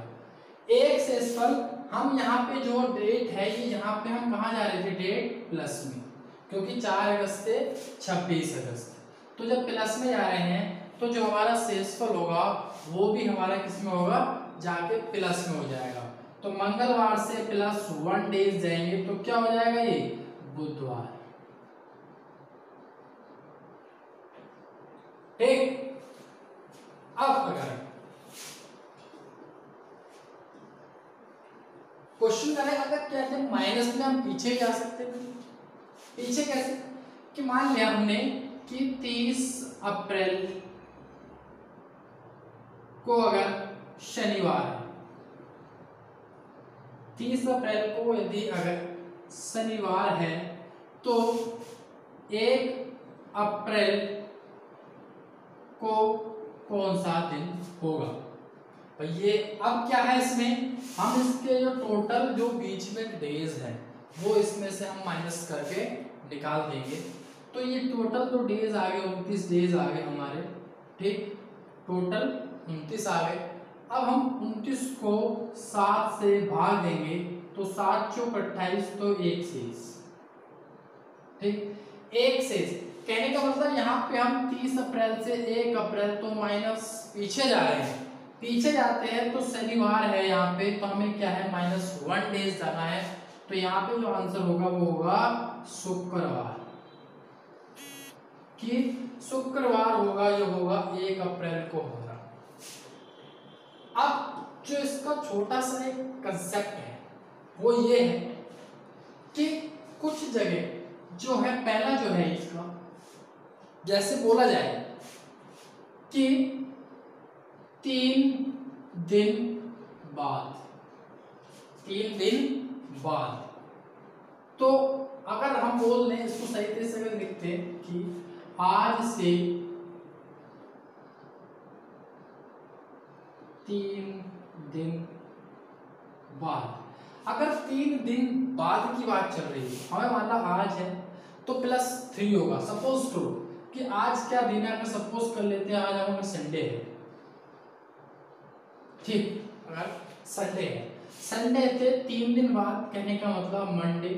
एक शेषफल, हम यहाँ पे जो डेट है ये यहाँ पे हम कहाँ जा रहे थे, डेट प्लस में, क्योंकि 4 अगस्त से 26 अगस्त, तो जब प्लस में जा रहे हैं तो जो हमारा शेषफल होगा वो भी हमारा किस में होगा, जाके प्लस में हो जाएगा। तो मंगलवार से +1 डेज जाएंगे तो क्या हो जाएगा, ये बुधवार, ठीक। अब अगर क्वेश्चन करें, अगर कहते हैं माइनस में हम पीछे जा सकते हैं, पीछे कैसे, कि मान लिया हमने कि 30 अप्रैल को अगर शनिवार है, 30 अप्रैल को यदि अगर शनिवार है तो 1 अप्रैल को कौन सा दिन होगा। तो ये अब क्या है, इसमें हम इसके जो टोटल जो बीच में डेज है वो इसमें से हम माइनस करके निकाल देंगे। तो ये टोटल जो डेज आ गए 29 डेज आ गए हमारे, ठीक, टोटल 29 आ गए। अब हम 29 को 7 से भाग देंगे तो 7 चौक 28, तो एक शेष, ठीक, एक शेष। कहने का मतलब यहाँ पे हम 30 अप्रैल से 1 अप्रैल तो माइनस पीछे जा रहे हैं, पीछे जाते हैं तो शनिवार है यहाँ पे, तो हमें क्या है, -1 डेज जाना है। तो यहाँ पे जो आंसर होगा वो होगा शुक्रवार, कि शुक्रवार होगा, ये होगा 1 अप्रैल को होगा। अब जो इसका छोटा सा एक कंसेप्ट है वो ये है कि कुछ जगह जो है, पहला जो है इसका, जैसे बोला जाए कि 3 दिन बाद, 3 दिन बाद, तो अगर हम बोल लें इसको सही तरीके से अगर लिखते हैं कि आज से 3 दिन बाद, अगर 3 दिन बाद की बात चल रही है, हमें मानना आज है तो +3 होगा। सपोज करो कि आज क्या दिन है, अगर सपोज कर लेते हैं आज हमारा संडे है, ठीक, अगर संडे है, संडे से 3 दिन बाद, कहने का मतलब मंडे,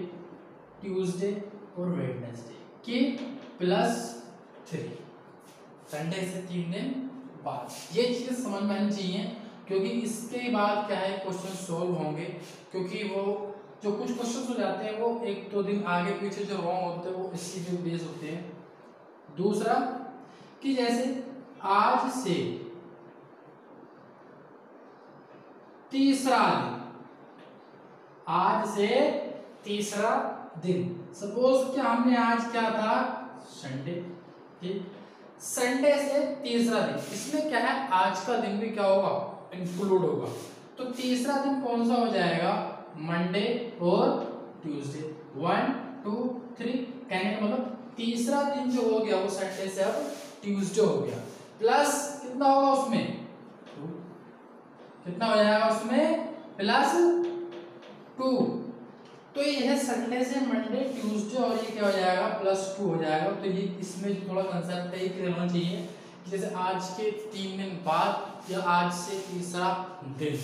ट्यूसडे और वेडनेसडे की +3, संडे से 3 दिन बाद। ये चीज समझ में आनी चाहिए। क्योंकि इसके बाद क्या है क्वेश्चन सॉल्व होंगे, क्योंकि वो जो कुछ क्वेश्चन हो जाते हैं वो एक दो दिन आगे पीछे जो रॉन्ग होते हैं वो इसी पे बेस होते हैं। दूसरा कि जैसे आज से तीसरा दिन, आज से तीसरा दिन, सपोज क्या हमने आज क्या था संडे, ठीक, संडे से तीसरा दिन, इसमें क्या है आज का दिन भी क्या होगा इंक्लूड होगा, तो तीसरा दिन कौन सा हो जाएगा मंडे और ट्यूसडे, 1 2 3, कहने का मतलब तीसरा दिन जो हो गया वो संडे से अब ट्यूसडे हो गया, प्लस कितना होगा उसमें 2, कितना हो जाएगा उसमें प्लस 2, तो ये है संडे से मंडे ट्यूसडे और ये क्या हो जाएगा +2 हो जाएगा। तो ये इसमें थोड़ा कंसेप्ट है क्लियर होना चाहिए कि जैसे आज के 3 दिन बाद या आज से तीसरा दिन,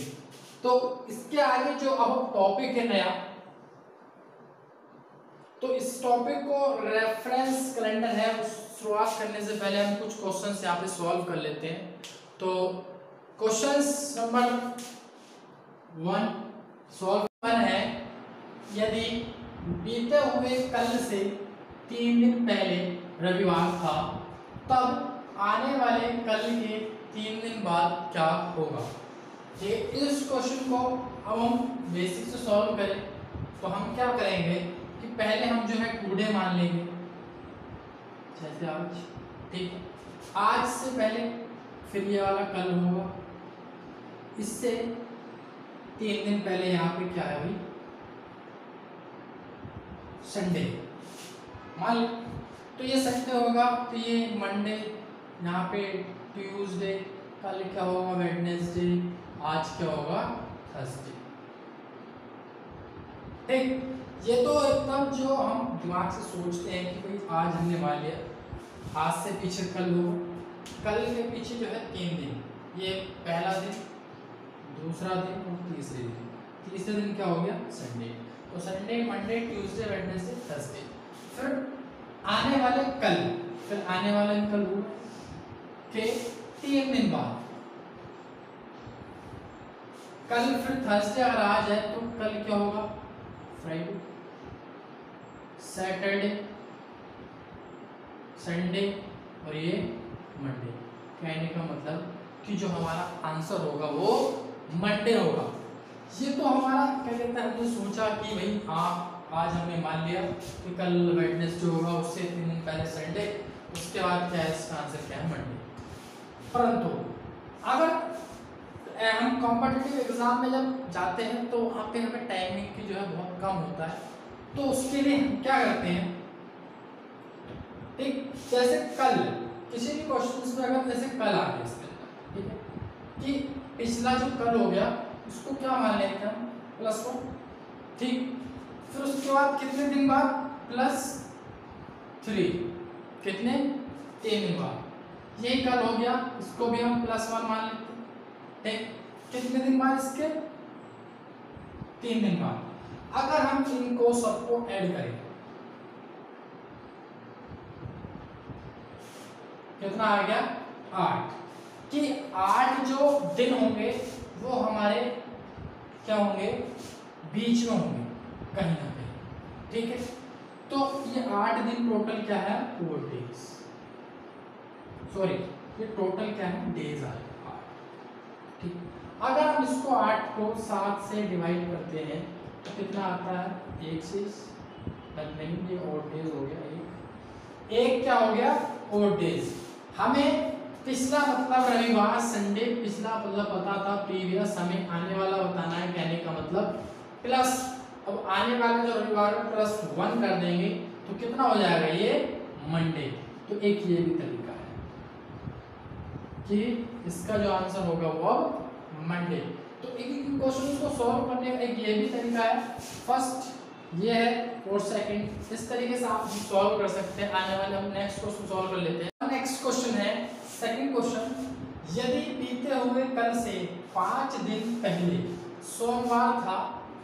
तो इसके आगे जो अब टॉपिक है नया, तो इस टॉपिक को रेफरेंस कैलेंडर है शुरुआत करने से पहले हम कुछ क्वेश्चंस यहाँ पे सॉल्व कर लेते हैं। तो क्वेश्चंस नंबर 1 सॉल्व है, यदि बीते हुए कल से 3 दिन पहले रविवार था तब आने वाले कल के 3 दिन बाद क्या होगा। इस क्वेश्चन को अब हम बेसिक से सॉल्व करें तो हम क्या करेंगे कि पहले हम जो है टुडे मान लेंगे, जैसे आज, ठीक है, आज से पहले फिर ये वाला कल होगा, इससे 3 दिन पहले यहाँ पे क्या है भाई संडे मान लो, तो ये संडे होगा, तो ये मंडे, यहाँ पे ट्यूसडे, कल क्या होगा वेडनेसडे, आज क्या होगा थर्सडे, ठीक। ये तो एकदम जो हम दिमाग से सोचते हैं कि भाई आज हमने मान लिया, आज से पीछे कल होगा, कल के पीछे जो है 3 दिन, ये पहला दिन, दूसरा दिन और तीसरे दिन क्या हो गया संडे, तो Sunday Monday Tuesday Wednesday Thursday, फिर आने वाले कल, फिर आने वाले कल के 3 दिन बाद, कल फिर थर्सडे अगर आ जाए तो कल क्या होगा फ्राइडे, सैटरडे, संडे और ये मंडे, कहने का मतलब कि जो हमारा आंसर होगा वो मंडे होगा। ये तो हमारा क्या कहते हैं, हमने सोचा कि भाई हाँ आज हमने मान लिया कि कल वेडनेसडे होगा, उससे 3 दिन पहले संडे, उसके बाद क्या है इसका आंसर क्या है मंडे। परंतु अगर हम कॉम्पिटिटिव एग्जाम में जब जाते हैं तो वहाँ पे हमें टाइमिंग की जो है बहुत कम होता है, तो उसके लिए हम क्या करते हैं, ठीक, जैसे कल किसी भी क्वेश्चन में अगर जैसे कल आ गया इसके अंदर, ठीक है, कि पिछला जो कल हो गया उसको क्या मान लेते हैं +1, ठीक, फिर उसके बाद कितने दिन बाद +3, कितने 3 दिन बाद, ये कल हो गया, इसको भी हम +1 मान लेते हैं, ठीक, कितने दिन बाद इसके 3 दिन बाद, अगर हम इनको सबको ऐड करें कितना आ गया 8, कि 8 जो दिन होंगे वो हमारे क्या होंगे बीच में होंगे कहीं ना कहीं, ठीक है, तो ये 8 दिन टोटल क्या है 4 डेज, सॉरी ये टोटल क्या है डेज आ रहे 8, ठीक। अगर हम इसको 8 को 7 से डिवाइड करते हैं तो कितना आता है 1 से नहीं, ये और डेज हो गया, एक क्या हो गया और डेज, हमें पिछला मतलब रविवार संडे, पिछला मतलब पता था प्रीवियस, हमें आने वाला बताना है, कहने का मतलब प्लस, अब आने वाले जो रविवार +1 कर देंगे तो कितना हो जाएगा ये मंडे, तो एक ये भी तरीका है कि इसका जो आंसर होगा वो अब मंडे। तो एक क्वेश्चन को सॉल्व करने का एक ये भी तरीका है, फर्स्ट ये है और सेकंड, इस तरीके से आप सॉल्व कर सकते हैं। आने वाले हम नेक्स्ट क्वेश्चन सॉल्व कर लेते हैं। नेक्स्ट क्वेश्चन है सेकंड क्वेश्चन, यदि बीते हुए कल से 5 दिन पहले सोमवार था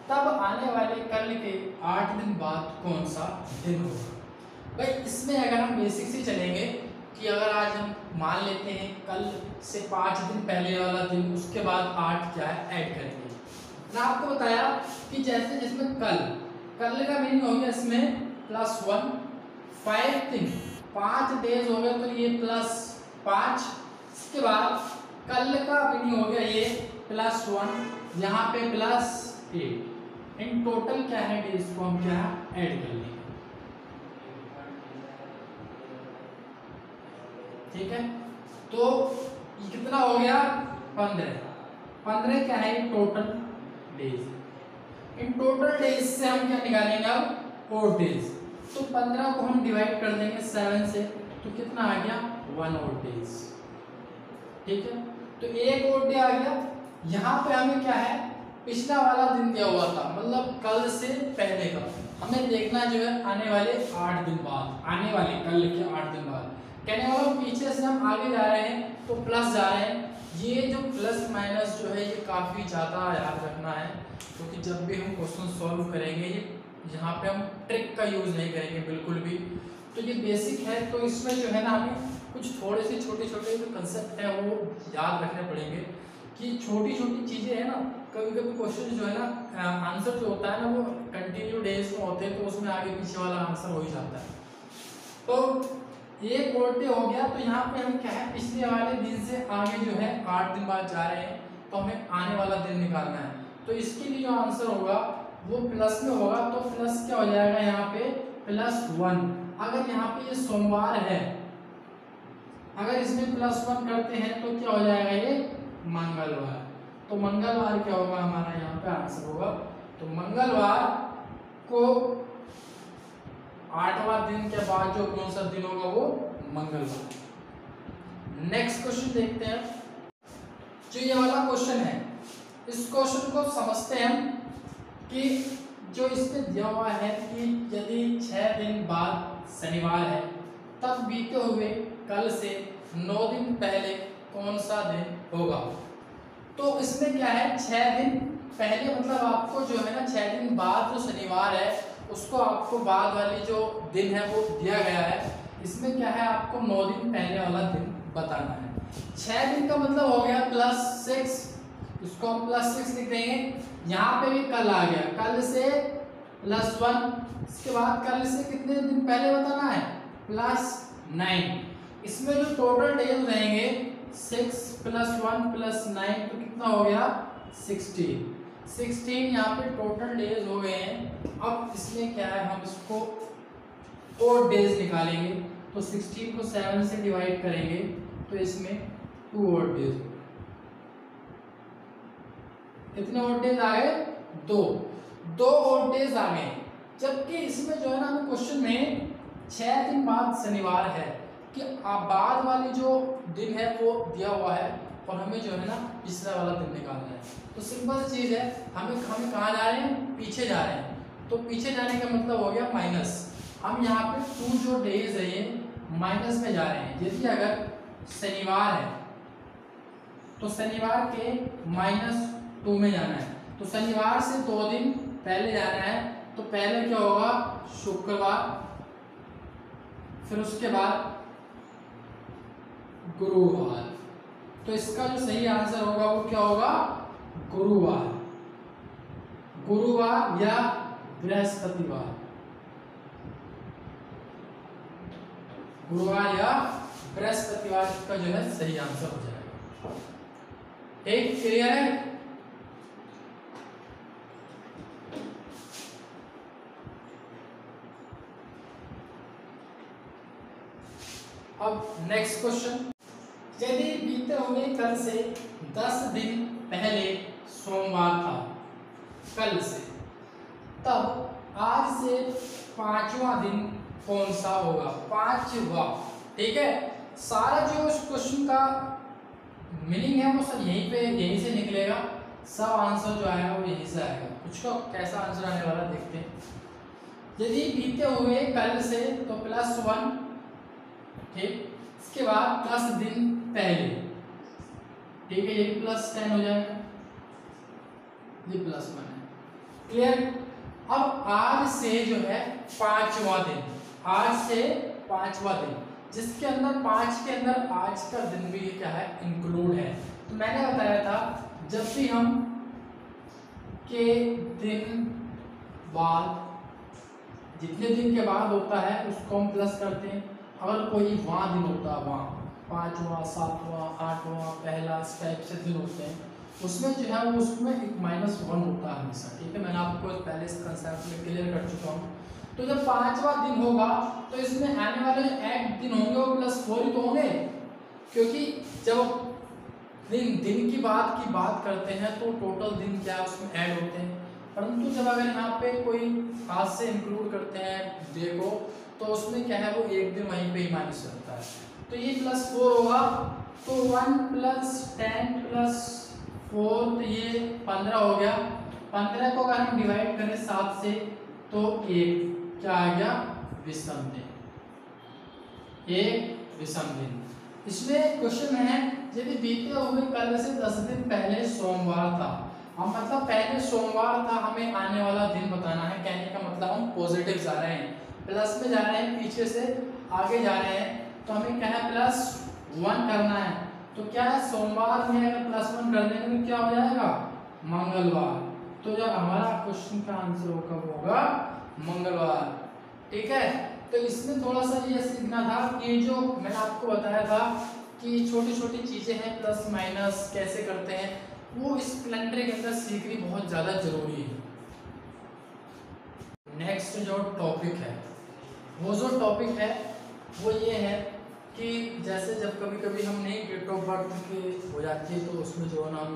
तब आने वाले कल के 8 दिन बाद कौन सा दिन होगा। भाई इसमें अगर हम बेसिक से चलेंगे कि अगर आज हम मान लेते हैं कल से 5 दिन पहले वाला दिन, उसके बाद 8 क्या है ऐड करेंगे। मैंने आपको बताया कि जैसे जिसमें कल का मीनिंग हो गया इसमें +1, 5 दिन 5 डेज हो गए तो ये +5, इसके बाद कल का मीनिंग हो गया ये +1, यहाँ पे +8, इन टोटल क्या है डेज को हम क्या ऐड कर लेंगे। ठीक है, तो ये कितना हो गया 15 क्या है total days. In total days से हम क्या निकालेंगे अब ओड डेज। तो 15 को हम डिवाइड कर देंगे 7 से, तो कितना आ गया 1 ओड डेज। ठीक है, तो एक ओड डे आ गया। यहाँ पे हमें क्या है पिछला वाला दिन दिया हुआ था, मतलब कल से पहले का हमें देखना जो है आने वाले 8 दिन बाद, आने वाले कल के 8 दिन बाद। कहने वाला पीछे से हम आगे जा रहे हैं तो प्लस जा रहे हैं। ये जो प्लस माइनस जो है ये काफ़ी ज़्यादा याद रखना है, क्योंकि जब भी हम क्वेश्चन सॉल्व करेंगे ये यहाँ पे हम ट्रिक का यूज़ नहीं करेंगे बिल्कुल भी। तो ये बेसिक है, तो इसमें जो है ना हमें कुछ थोड़े से छोटे छोटे जो कंसेप्ट हैं वो याद रखने पड़ेंगे कि छोटी छोटी चीज़ें हैं ना, कभी कभी क्वेश्चन जो है ना आंसर जो होता है ना वो कंटिन्यू डेज में होते हैं, तो उसमें आगे पीछे वाला आंसर हो ही जाता है। तो एक ओड डे हो गया, तो यहाँ पे हम क्या है पिछले वाले दिन से आगे जो है 8 दिन बाद जा रहे हैं, तो हमें आने वाला दिन निकालना है। तो इसके लिए जो आंसर होगा वो प्लस में होगा, तो प्लस क्या हो जाएगा यहाँ पे +1। अगर यहाँ पे ये सोमवार है, अगर इसमें +1 करते हैं तो क्या हो जाएगा ये मंगलवार। तो मंगलवार क्या होगा हमारा यहाँ पे आंसर होगा। तो मंगलवार को 8वां दिन के बाद जो कौन सा दिन होगा वो मंगलवार। नेक्स्ट क्वेश्चन देखते हैं, जो ये वाला क्वेश्चन है इस क्वेश्चन को समझते हैं हम कि जो इसमें दिया हुआ है कि यदि 6 दिन बाद शनिवार है तब बीते हुए कल से 9 दिन पहले कौन सा दिन होगा। तो इसमें क्या है 6 दिन पहले मतलब आपको जो है ना 6 दिन बाद जो शनिवार है उसको आपको बाद वाली जो दिन है वो दिया गया है। इसमें क्या है आपको 9 दिन पहले वाला दिन बताना है। 6 दिन का मतलब हो गया +6, इसको हम +6 लिख देंगे। यहाँ पे भी कल आ गया, कल से +1, इसके बाद कल से कितने दिन पहले बताना है +9। इसमें जो टोटल डेज रहेंगे 6 + 1 + 9 तो कितना हो गया 16 यहाँ पे टोटल डेज हो गए हैं। अब इसमें क्या है हम इसको ओड डेज निकालेंगे, तो 16 को 7 से डिवाइड करेंगे तो इसमें 2 ओड डेज। कितने ओड डेज आ गए 2 ओड डेज आ गए। जबकि इसमें जो है ना हमें क्वेश्चन में 6 दिन बाद शनिवार है कि बाद वाली जो दिन है वो दिया हुआ है और हमें जो है ना पिछला वाला दिन निकालना है। तो सिंपल चीज़ है, हमें कहाँ जा रहे हैं पीछे जा रहे हैं, तो पीछे जाने का मतलब हो गया माइनस। हम यहाँ पे 2 जो डेज है ये माइनस में जा रहे हैं। यदि अगर शनिवार है तो शनिवार के -2 में जाना है, तो शनिवार से 2 दिन पहले जाना है। तो पहले क्या होगा शुक्रवार, फिर उसके बाद गुरुवार। तो इसका जो सही आंसर होगा वो क्या होगा गुरुवार, गुरुवार या बृहस्पतिवार, गुरुवार या बृहस्पतिवार का जो है सही आंसर हो जाएगा। ठीक, क्लियर है। अब नेक्स्ट क्वेश्चन, यदि बीते हुए कल से 10 दिन पहले सोमवार था कल से, तब आज से 5वां दिन कौन सा होगा 5वां। ठीक है, सारा जो इस क्वेश्चन का मीनिंग है वो सब यहीं से निकलेगा। सब आंसर जो आएगा वो यहीं से आएगा। कुछ का कैसा आंसर आने वाला देखते हैं। यदि बीते हुए कल से तो +1, ठीक, इसके बाद 10 दिन पहले, ठीक है, ये +10 हो जाएगा, ये +1 है। क्लियर। अब आज से जो है 5वां दिन, आज से 5वां दिन, जिसके अंदर 5 के अंदर आज का दिन भी क्या है, इंक्लूड है। तो मैंने बताया था जब भी हम के दिन बाद, जितने दिन के बाद होता है उसको हम प्लस करते हैं। अगर कोई वहाँ दिन होता है, वहाँ 5वां 7वां 8वां पहला इस टाइप से दिन होते हैं, उसमें जो है वो उसमें एक -1 होता है हमेशा। ठीक है, मैंने आपको पहले इस कंसेप्ट में क्लियर कर चुका हूँ। तो जब 5वां दिन होगा तो इसमें आने वाले जो 8 दिन होंगे वो +4 ही तो होंगे, क्योंकि जब दिन की बात करते हैं तो टोटल दिन क्या है उसमें ऐड होते हैं। परंतु जब अगर यहाँ पे कोई हाथ से इंक्लूड करते हैं डे को, तो उसमें क्या है वो एक दिन वहीं पे ही माइनस रहता है। तो ये +4 होगा, तो 1 + 10 + 4, तो ये 15 हो गया। 15 को अगर हम डिवाइड करें 7 से तो 1 क्या आ गया, विषम दिन, एक विषम दिन। इसमें क्वेश्चन है यदि बीते हुए कल से 10 दिन पहले सोमवार था, हम मतलब पहले सोमवार था, हमें आने वाला दिन बताना है। कहने का मतलब हम पॉजिटिव जा रहे हैं, प्लस में जा रहे हैं, पीछे से आगे जा रहे हैं, तो हमें क्या है +1 करना है। तो क्या है, सोमवार में अगर +1 कर देंगे तो क्या हो जाएगा, मंगलवार। तो जो हमारा क्वेश्चन का आंसर होगा मंगलवार। ठीक है, तो इसमें थोड़ा सा ये सीखना था कि जो मैंने आपको बताया था कि छोटी छोटी चीज़ें हैं, प्लस माइनस कैसे करते हैं, वो इस कैलेंडर के अंदर सीखनी बहुत ज़्यादा जरूरी है। नेक्स्ट जो टॉपिक है, वो जो टॉपिक है वो ये है कि जैसे जब कभी कभी हम नई डेट ऑफ बर्थ की हो जाती है, तो उसमें जो है ना हम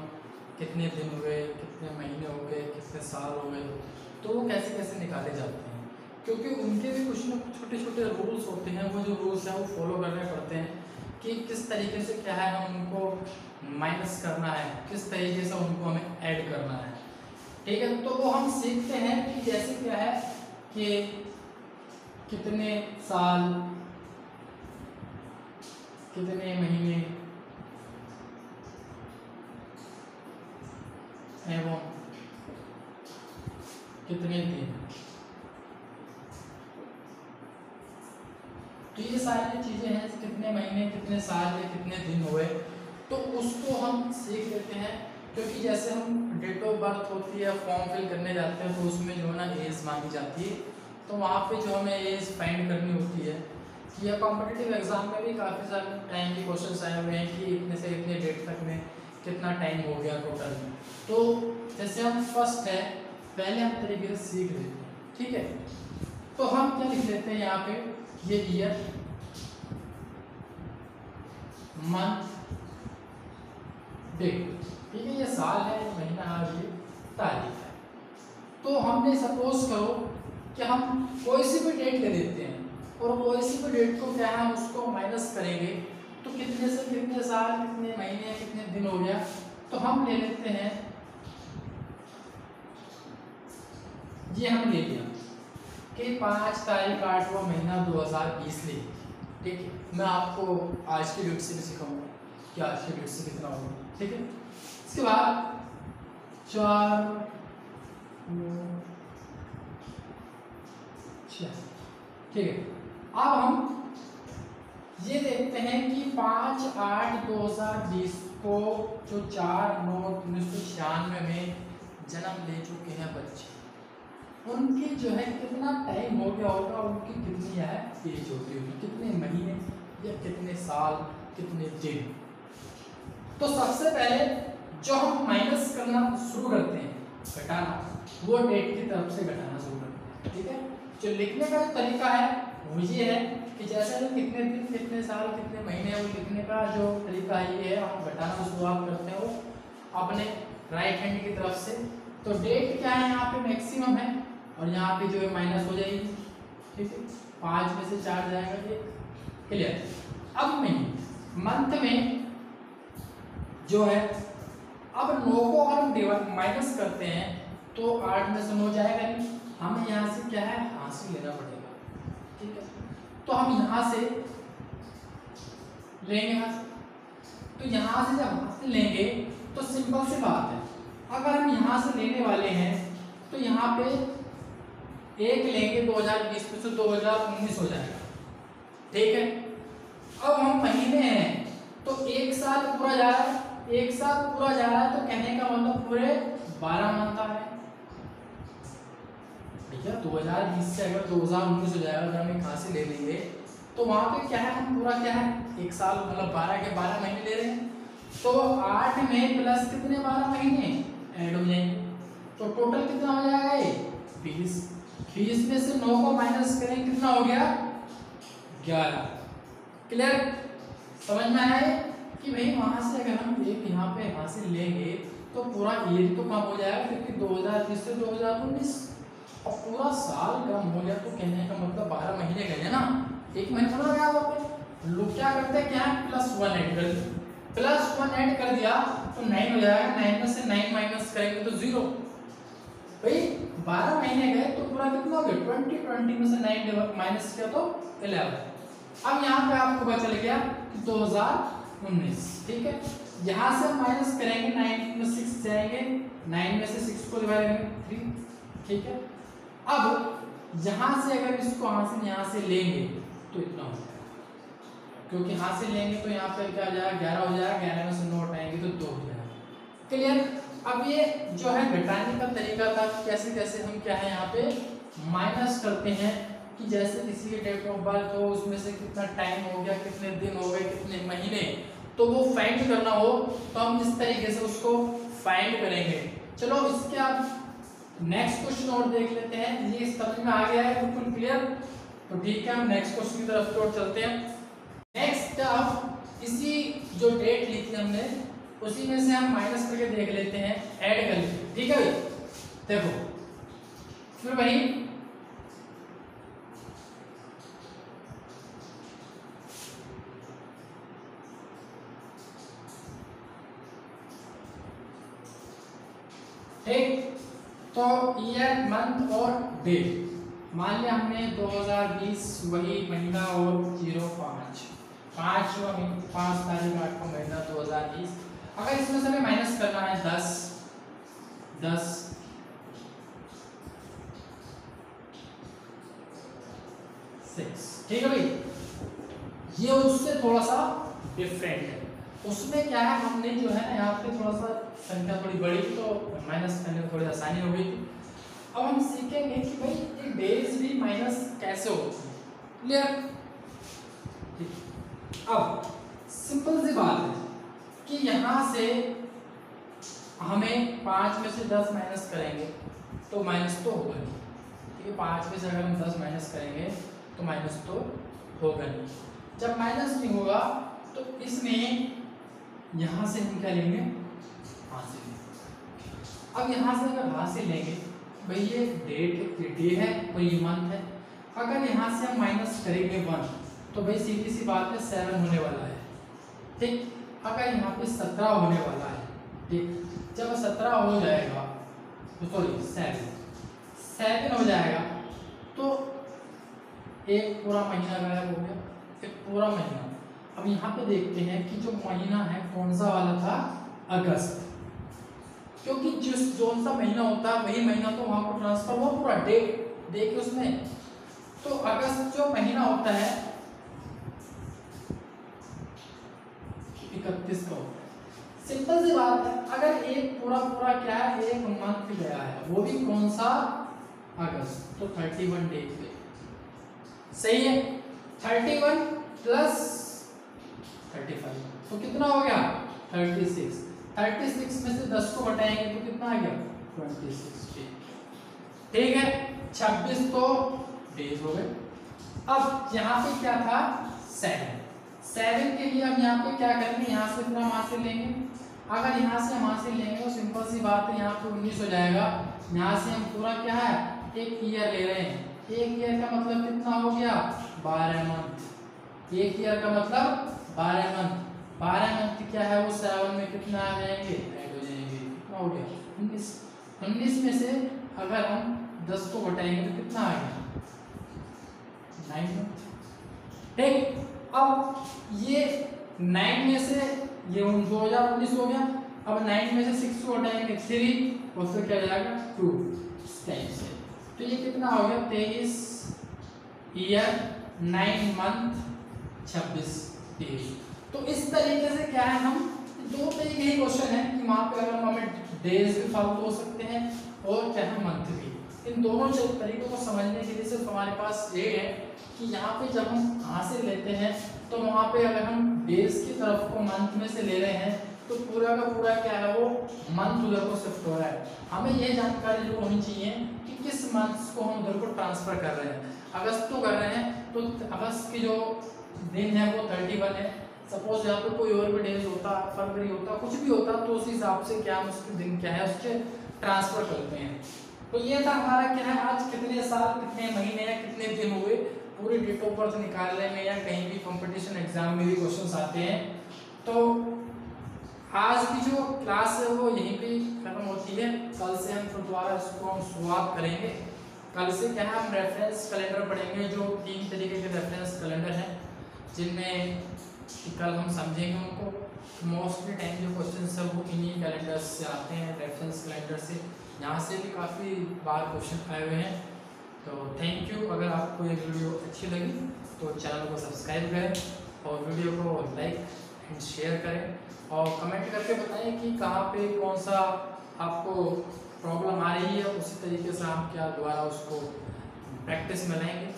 कितने दिन हुए, कितने महीने हो गए, कितने साल हो गए, तो वो कैसे कैसे निकाले जाते हैं, क्योंकि उनके भी कुछ ना कुछ छोटे छोटे रूल्स होते हैं। वो जो रूल्स हैं वो फॉलो करने पड़ते हैं कि किस तरीके से क्या है हम उनको माइनस करना है, किस तरीके से उनको हमें ऐड करना है। ठीक है, तो वो हम सीखते हैं कि जैसे क्या है कि कितने साल, कितने महीने एवं कितने दिन, तो ये सारी चीजें हैं, कितने महीने, कितने साल या कितने दिन हुए, तो उसको हम सीख लेते हैं। क्योंकि जैसे हम डेट ऑफ बर्थ होती है, फॉर्म फिल करने जाते हैं, तो उसमें जो है ना एज मांगी जाती है, तो वहाँ पे जो हमें एज फाइंड करनी होती है। या कॉम्पिटिटिव एग्जाम में भी काफ़ी सारे टाइम के क्वेश्चंस आए हुए हैं कि इतने से इतने डेट तक में कितना टाइम हो गया टोटल। तो जैसे हम फर्स्ट है, पहले हम तरीके से सीख लेते हैं। ठीक है, तो हम क्या लिख लेते हैं यहाँ पे, ये ईयर, मंथ, डेट। ठीक है, ये साल है, महीना है, ये तारीख है। तो हमने सपोज करो कि हम कोई सी भी डेट ले लेते हैं, और कोई सी भी डेट को क्या है हम उसको माइनस करेंगे, तो कितने से कितने साल, कितने महीने, कितने दिन हो गया। तो हम ले लेते हैं, ये हम ले लिया कि 5 तारीख 8वां महीना 2020 ले। ठीक है, मैं आपको आज की डेट से भी सिखाऊंगा कि आज की डेट से कितना होगा। ठीक है, इसके बाद 4 ठीक है, अब हम ये देखते हैं कि 5/8/2020 को जो 4/9/1996 में जन्म ले चुके हैं बच्चे, उनकी जो है कितना टाइम हो गया होगा, उनकी कितनी है एज होती होगी, कितने महीने या कितने साल, कितने दिन। तो सबसे पहले जो हम माइनस करना शुरू करते हैं, घटाना, वो डेट की तरफ से घटाना शुरू करते हैं। ठीक है, जो लिखने का तरीका है वो ये है कि जैसे हम कितने दिन, कितने साल, कितने महीने, वो लिखने का जो तरीका ये है, हम घटाना शुरुआत करते हैं वो अपने राइट हैंड की तरफ से। तो डेट क्या है यहाँ पे मैक्सिमम है, और यहाँ पे जो है माइनस हो जाएगी। ठीक है, 5 में से 4 जाएगा, ये क्लियर। अब मंथ में जो है, अब 9 को अगर हम माइनस करते हैं तो 8 में से 9 जाएगा नहीं, हमें यहाँ से क्या है हासिल लेना पड़ेगा। ठीक है, तो हम यहाँ से लेंगे, तो यहाँ से जब हासिल लेंगे तो सिंपल सी बात है, अगर हम यहाँ से लेने वाले हैं तो यहाँ पे 1 लेंगे 2020 में से 2019 हो जाएगा। ठीक है, अब हम महीने हैं तो एक साल पूरा जा रहा है, एक साल पूरा जा रहा है तो कहने का मतलब पूरे 12 मंथ आ रहे हैं। ठीक है, 2020 से अगर 2019 हो जाएगा, अगर हम एक हासिल ले लेंगे तो वहां पे क्या है, हम पूरा क्या है एक साल मतलब 12 के 12 महीने ले रहे हैं, तो 8 में प्लस कितने 12 महीने ऐड हो जाएंगे, तो टोटल कितना हो जाएगा ये 20। 20 में से 9 को माइनस करेंगे कितना हो गया 11। क्लियर, समझ में आया कि भाई वहां से अगर हम एक यहाँ पे हासिल लेंगे तो पूरा ईयर तो कम हो जाएगा, क्योंकि 2020 से 2019 और पूरा साल कम हो गया, तो कहने का मतलब 12 महीने गए ना, एक महीना थोड़ा गया वहाँ पे। लोग क्या करते हैं, क्या +1 ऐड कर दिया, +1 ऐड कर दिया तो 9 हो जाएगा, 9 में से 9 माइनस करेंगे तो 0। भाई 12 महीने गए तो पूरा कितना हो गया 20 में से 9 माइनस किया तो 11। अब यहाँ पे आपको पता चल गया 2019। ठीक है, यहाँ से हम माइनस करेंगे, 9 में 6 जाएंगे, 9 में से 6 को डिवाइड करेंगे 3। ठीक है, अब यहाँ से अगर इसको यहाँ से लेंगे तो इतना हो जाएगा, क्योंकि यहाँ से लेंगे तो यहाँ पे क्या हो जाएगा 11 हो जाएगा, 11 में से 9 हटाएंगे तो 2 हो जाएगा। क्लियर, अब ये जो है घटाने का तरीका था, कैसे कैसे हम क्या है यहाँ पे माइनस करते हैं, कि जैसे किसी के डेट ऑफ बर्थ हो, उसमें से कितना टाइम हो गया, कितने दिन हो गए, कितने महीने, तो वो फाइंड करना हो तो हम इस तरीके से उसको फाइंड करेंगे। चलो इसके आप नेक्स्ट क्वेश्चन और देख लेते हैं, ये समझ में आ गया है बिल्कुल क्लियर, तो ठीक है हम नेक्स्ट क्वेश्चन की तरफ तो चलते हैं। नेक्स्ट अब इसी जो डेट लिखी हमने उसी में से हम माइनस करके देख लेते हैं, ऐड कर लेते हैं। ठीक है भाई, देखो फिर वही ठीक, तो ईयर मंथ और डे मान लिया हमने 2020 वही महीना और 5 तारीख 8 को महीना 2020। अगर इसमें से हमें माइनस करना है 10 6। ठीक है भाई, ये उससे थोड़ा सा डिफरेंट है। उसमें क्या है, हमने जो है ना यहाँ पे थोड़ा सा संख्या थोड़ी बड़ी तो माइनस करने में थोड़ी आसानी हो गई थी। अब हम सीखेंगे कि भाई ये डेज भी माइनस कैसे होती है। क्लियर, अब सिंपल सी बात है कि यहाँ से हमें 5 में से 10 माइनस करेंगे तो माइनस तो होगा नहीं। ठीक है, 5 में से अगर हम 10 माइनस करेंगे तो माइनस तो होगा नहीं। जब माइनस नहीं होगा तो इसमें यहाँ से हम क्या लेंगे हासिल। अब यहाँ से अगर हासिल लेंगे, भाई ये डे है और ये मंथ है, अगर यहाँ से हम माइनस करेंगे 1 तो भाई सीधी सी बात है 7 होने वाला है। ठीक, अगर यहाँ पे 17 होने वाला है, ठीक, जब 17 हो जाएगा तो सॉरी 7 हो जाएगा तो एक पूरा महीना गायब हो गया, एक पूरा महीना। अब यहाँ पे देखते हैं कि जो महीना है कौन सा वाला था, अगस्त, क्योंकि जिस जोन सा महीना होता है वही महीना तो वहां को ट्रांसफर हुआ पूरा डेट देखिए उसमें। तो अगस्त जो महीना होता है 31 का होता है। सिंपल सी बात है, अगर एक पूरा क्या है, एक मंथ गया है, वो भी कौन सा अगस्त, तो 31 डेज पे सही है। 31 प्लस 35 तो कितना हो गया 36। 36 में से 10 को घटाएंगे तो कितना आ गया 26। ठीक है, 26 तो डेज हो गए। अब यहाँ पे क्या था 7 के लिए हम यहाँ पे क्या करेंगे, यहाँ से पूरा हासिल लेंगे। अगर यहाँ से हम हासिल लेंगे तो सिंपल सी बात है, यहाँ पे 19 हो जाएगा। यहाँ से हम पूरा क्या है एक ईयर ले रहे हैं, एक ईयर का मतलब कितना हो गया 12 मंथ। एक ईयर का मतलब 12 मंथ। 12 मंथ क्या है वो 7 में कितना आ जाएंगे ऐड हो जाएंगे, कितना हो गया 19। 19 में से अगर हम 10 को घटाएंगे तो कितना आ गया 9 मंथ। ठीक, अब ये 9 में से ये 2019 हो गया। अब 9 में से 6 को हटाएंगे 3 और फिर क्या जाएगा 2 टाइम से, तो ये कितना हो गया 23 ईयर 9 मंथ 26 30। तो इस तरीके से क्या है, हम दो तरीके के क्वेश्चन है कि वहाँ पे अगर हमें डेज भी फालतू हो सकते हैं और क्या है मंथ भी। इन दोनों तरीकों को समझने के लिए सिर्फ हमारे पास ये है कि यहाँ पे जब हम यहाँ से लेते हैं तो वहाँ पे अगर हम डेज की तरफ को मंथ में से ले रहे हैं तो पूरा का पूरा क्या है वो मंथ उधर को शिफ्ट हो रहा है। हमें यह जानकारी जो होनी चाहिए कि किस मंथ को हम उधर को ट्रांसफर कर रहे हैं। अगस्त को कर रहे हैं तो अगस्त की जो दिन है वो 31 है। सपोज यहाँ पे कोई और भी डेज होता, फरवरी होता, कुछ भी होता, तो उस हिसाब से क्या हम उसके दिन क्या है उसके ट्रांसफर करते हैं। तो ये था हमारा क्या है आज कितने साल, कितने महीने या कितने दिन हुए पूरी डेट ऑफ बर्थ निकालने में या कहीं भी कंपटीशन एग्जाम में भी क्वेश्चंस आते हैं। तो आज की जो क्लास है वो यहीं पे खत्म होती है। कल से हम फिर दोबारा इसको हम शुरुआत करेंगे। कल से क्या है हम रेफरेंस कैलेंडर पढ़ेंगे, जो 3 तरीके के रेफरेंस कैलेंडर हैं जिनमें कल हम समझेंगे उनको। मोस्टली टाइम जो क्वेश्चन है वो इन्हीं कैलेंडर्स से आते हैं, रेफरेंस कैलेंडर से। यहाँ से भी काफ़ी बार क्वेश्चन आए हुए हैं। तो थैंक यू। अगर आपको ये वीडियो अच्छी लगी तो चैनल को सब्सक्राइब करें और वीडियो को लाइक एंड शेयर करें और कमेंट करके बताएं कि कहाँ पे कौन सा आपको प्रॉब्लम आ रही है। उसी तरीके से हम क्या दोबारा उसको प्रैक्टिस में लाएंगे।